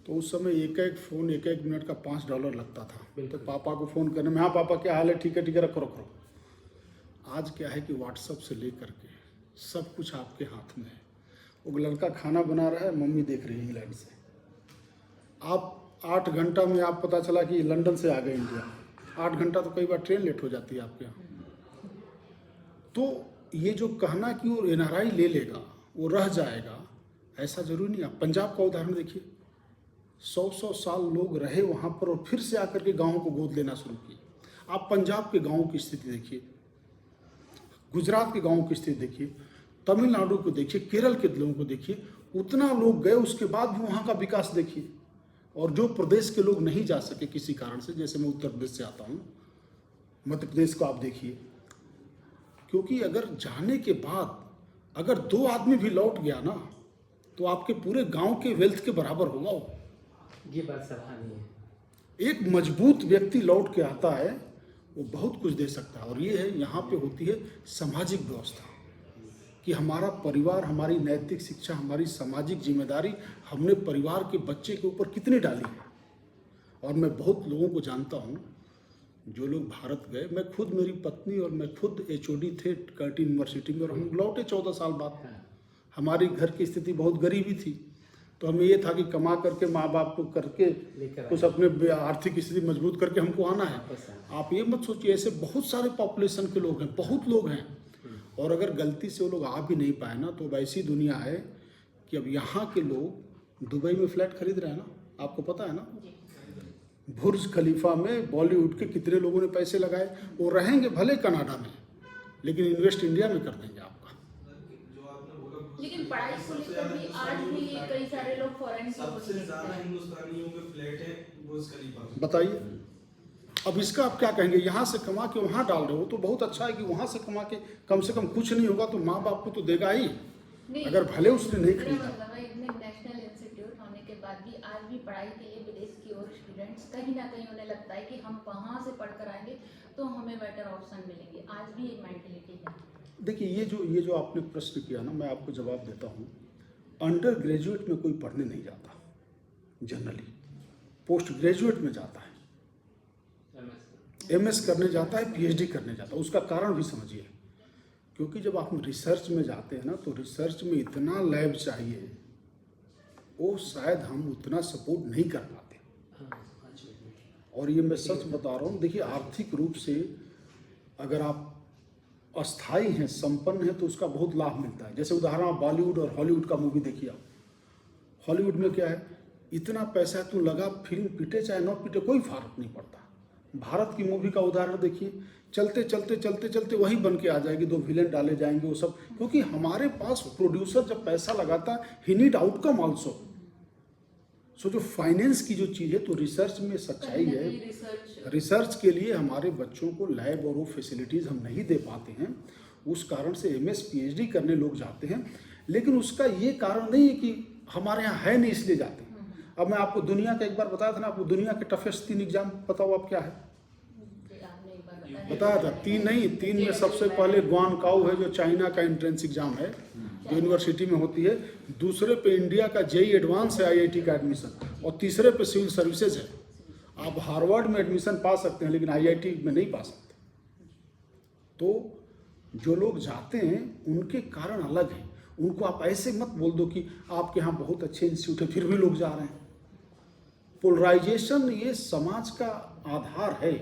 तो उस समय एक फ़ोन 1 मिनट का $5 लगता था। तो पापा को फ़ोन करने में, हाँ पापा क्या हाल है, ठीक है रखो। आज क्या है कि व्हाट्सएप से लेकर के सब कुछ आपके हाथ में है। वो लड़का खाना बना रहा है, मम्मी देख रही है इंग्लैंड से। आप 8 घंटा में आप पता चला कि लंदन से आ गए इंडिया। 8 घंटा तो कई बार ट्रेन लेट हो जाती है आपके यहाँ। तो ये जो कहना कि वो NRI ले लेगा, वो रह जाएगा, ऐसा जरूरी नहीं। आप पंजाब का उदाहरण देखिए, 100 साल लोग रहे वहाँ पर और फिर से आकर के गाँव को गोद लेना शुरू किए। आप पंजाब के गाँव की स्थिति देखिए, गुजरात के गाँव की स्थिति देखिए, तमिलनाडु को देखिए, केरल के लोगों को देखिए, उतना लोग गए उसके बाद भी वहाँ का विकास देखिए। और जो प्रदेश के लोग नहीं जा सके किसी कारण से, जैसे मैं उत्तर प्रदेश से आता हूँ, मध्य प्रदेश को आप देखिए, क्योंकि अगर जाने के बाद अगर 2 आदमी भी लौट गया ना तो आपके पूरे गांव के वेल्थ के बराबर होगा वो। ये बात सराहनीय है। एक मजबूत व्यक्ति लौट के आता है, वो बहुत कुछ दे सकता है। और ये है, यहाँ पे होती है सामाजिक व्यवस्था कि हमारा परिवार, हमारी नैतिक शिक्षा, हमारी सामाजिक जिम्मेदारी हमने परिवार के बच्चे के ऊपर कितनी डाली है। और मैं बहुत लोगों को जानता हूँ जो लोग भारत गए, मैं खुद, मेरी पत्नी और मैं खुद HOD थे कर्टिन यूनिवर्सिटी में, और हम लौटे 14 साल बाद। हमारी घर की स्थिति बहुत गरीबी थी, तो हमें ये था कि कमा करके माँ बाप को करके कुछ अपने आर्थिक स्थिति मजबूत करके हमको आना है। आप ये मत सोचिए, ऐसे बहुत सारे पॉपुलेशन के लोग हैं, बहुत लोग हैं, और अगर गलती से वो लोग आ भी नहीं पाए ना तो अब ऐसी दुनिया है कि अब यहाँ के लोग दुबई में फ्लैट खरीद रहे हैं ना, आपको पता है ना। बुर्ज खलीफा में बॉलीवुड के कितने लोगों ने पैसे लगाए, वो रहेंगे भले कनाडा में लेकिन इन्वेस्ट इंडिया में कर देंगे आपका। लेकिन पढ़ाई को लेकर भी आज भी कई सारे लोग फॉरेन सबसे ज्यादा हिंदुस्तानियों के फ्लैट है बुर्ज खलीफा। बताइए, अब इसका आप क्या कहेंगे? यहाँ से कमा के वहाँ डाल रहे हो तो बहुत अच्छा है कि वहाँ से कमा के कम से कम कुछ नहीं होगा तो माँ बाप को तो देगा ही, अगर भले उसने नहीं खरीदा। इतने नेशनल इंस्टीट्यूट होने के बाद भी आज भी पढ़ाई के लिए विदेश की ओर स्टूडेंट्स कहीं ना कहीं उन्हें लगता है कि हम वहाँ से पढ़कर आएंगे तो हमें बेटर ऑप्शन मिलेंगे। आज भी एक मेंटेलिटी है। देखिए, ये जो आपने प्रश्न किया ना, मैं आपको जवाब देता हूँ। अंडर ग्रेजुएट में कोई पढ़ने नहीं जाता, जनरली पोस्ट ग्रेजुएट में जाता है, MS करने जाता है, PhD करने जाता है। उसका कारण भी समझिए, क्योंकि जब आप रिसर्च में जाते हैं ना तो रिसर्च में इतना लैब चाहिए, वो शायद हम उतना सपोर्ट नहीं कर पाते। और ये मैं सच बता रहा हूँ। देखिए, आर्थिक रूप से अगर आप अस्थाई हैं, संपन्न हैं, तो उसका बहुत लाभ मिलता है। जैसे उदाहरण, आप बॉलीवुड और हॉलीवुड का मूवी देखिए। आप हॉलीवुड में क्या है, इतना पैसा तू लगा, फिल्म पिटे चाहे न पिटे कोई फर्क नहीं पड़ता। भारत की मूवी का उदाहरण देखिए, चलते चलते चलते चलते वही बन के आ जाएगी, 2 विलेन डाले जाएंगे, वो सब। क्योंकि हमारे पास प्रोड्यूसर जब पैसा लगाता है, ही नीड आउटकम ऑल्सो। सो जो फाइनेंस की जो चीज़ है, तो रिसर्च में सच्चाई है। रिसर्च के लिए हमारे बच्चों को लैब और वो फैसिलिटीज़ हम नहीं दे पाते हैं, उस कारण से MS PhD करने लोग जाते हैं। लेकिन उसका ये कारण नहीं है कि हमारे यहाँ है नहीं इसलिए जाते हैं। अब मैं आपको दुनिया का एक बार बताया था ना, आपको दुनिया के टफेस्ट 3 एग्जाम बताओ आप क्या है? बताया था 3 नहीं, 3 में सबसे पहले ग्वानकाओ है जो चाइना का एंट्रेंस एग्जाम है, जो यूनिवर्सिटी में होती है। दूसरे पे इंडिया का JEE एडवांस है, IIT का एडमिशन, और तीसरे पे सिविल सर्विसेज है। आप हार्वर्ड में एडमिशन पा सकते हैं लेकिन IIT में नहीं पा सकते। तो जो लोग जाते हैं उनके कारण अलग हैं। उनको आप ऐसे मत बोल दो कि आपके यहाँ बहुत अच्छे इंस्टीट्यूट है फिर भी लोग जा रहे हैं। पोलराइजेशन ये समाज का आधार है।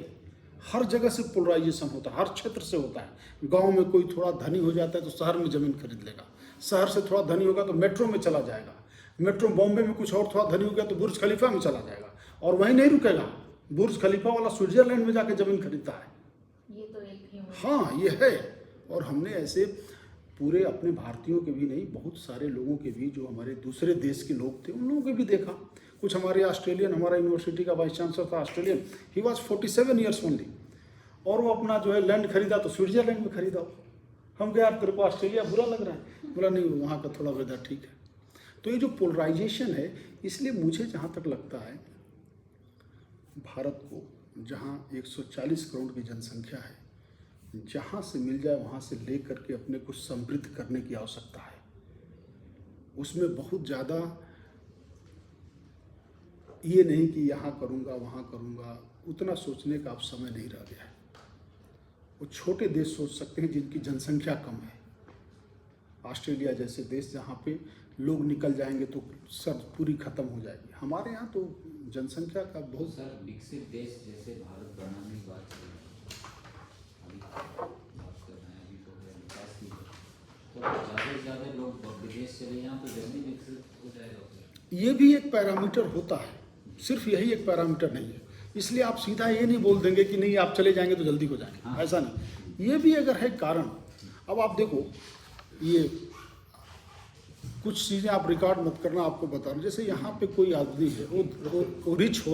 हर जगह से पोलराइजेशन होता है, हर क्षेत्र से होता है। गांव में कोई थोड़ा धनी हो जाता है तो शहर में ज़मीन खरीद लेगा, शहर से थोड़ा धनी होगा तो मेट्रो में चला जाएगा, मेट्रो बॉम्बे में कुछ और थोड़ा धनी हो गया तो बुर्ज खलीफा में चला जाएगा, और वहीं नहीं रुकेगा, बुर्ज खलीफा वाला स्विट्जरलैंड में जाकर ज़मीन खरीदता है। ये तो एक हाँ, ये है। और हमने ऐसे पूरे अपने भारतीयों के भी नहीं, बहुत सारे लोगों के भी, जो हमारे दूसरे देश के लोग थे, उन लोगों के भी देखा। कुछ हमारे ऑस्ट्रेलियन, हमारा यूनिवर्सिटी का वाइस चांसलर था Australian, he was 47 years only, और वो अपना जो है लैंड खरीदा तो स्विट्जरलैंड में खरीदा। हम कहे यार तेरे को ऑस्ट्रेलिया बुरा लग रहा है? बोला नहीं, वहाँ का थोड़ा वेदर ठीक है। तो ये जो पोलराइजेशन है, इसलिए मुझे जहाँ तक लगता है भारत को, जहाँ 140 करोड़ की जनसंख्या है, जहाँ से मिल जाए वहाँ से ले करके अपने को समृद्ध करने की आवश्यकता है। उसमें बहुत ज़्यादा ये नहीं कि यहाँ करूँगा वहाँ करूँगा, उतना सोचने का अब समय नहीं रह गया है। वो छोटे देश सोच सकते हैं जिनकी जनसंख्या कम है। ऑस्ट्रेलिया जैसे देश जहाँ पे लोग निकल जाएंगे तो सब पूरी खत्म हो जाएगी। हमारे यहाँ तो जनसंख्या का बहुत सर विकसित देश जैसे भारत बनाने की बात कर रहे हैं, अभी बात कर रहे हैं, अभी तो विकास की, तो ज़्यादा से ज़्यादा लोग विदेश चले जाएं तो जल्दी विकसित हो जाएगा। ये भी एक पैरामीटर होता है, सिर्फ यही एक पैरामीटर नहीं है। इसलिए आप सीधा ये नहीं बोल देंगे कि नहीं आप चले जाएंगे तो जल्दी हो जाएंगे, हाँ। ऐसा नहीं। ये भी अगर है कारण। अब आप देखो, ये कुछ चीज़ें आप रिकॉर्ड मत करना, आपको बता रहा हूँ। जैसे यहाँ पे कोई आदमी है, वो रिच हो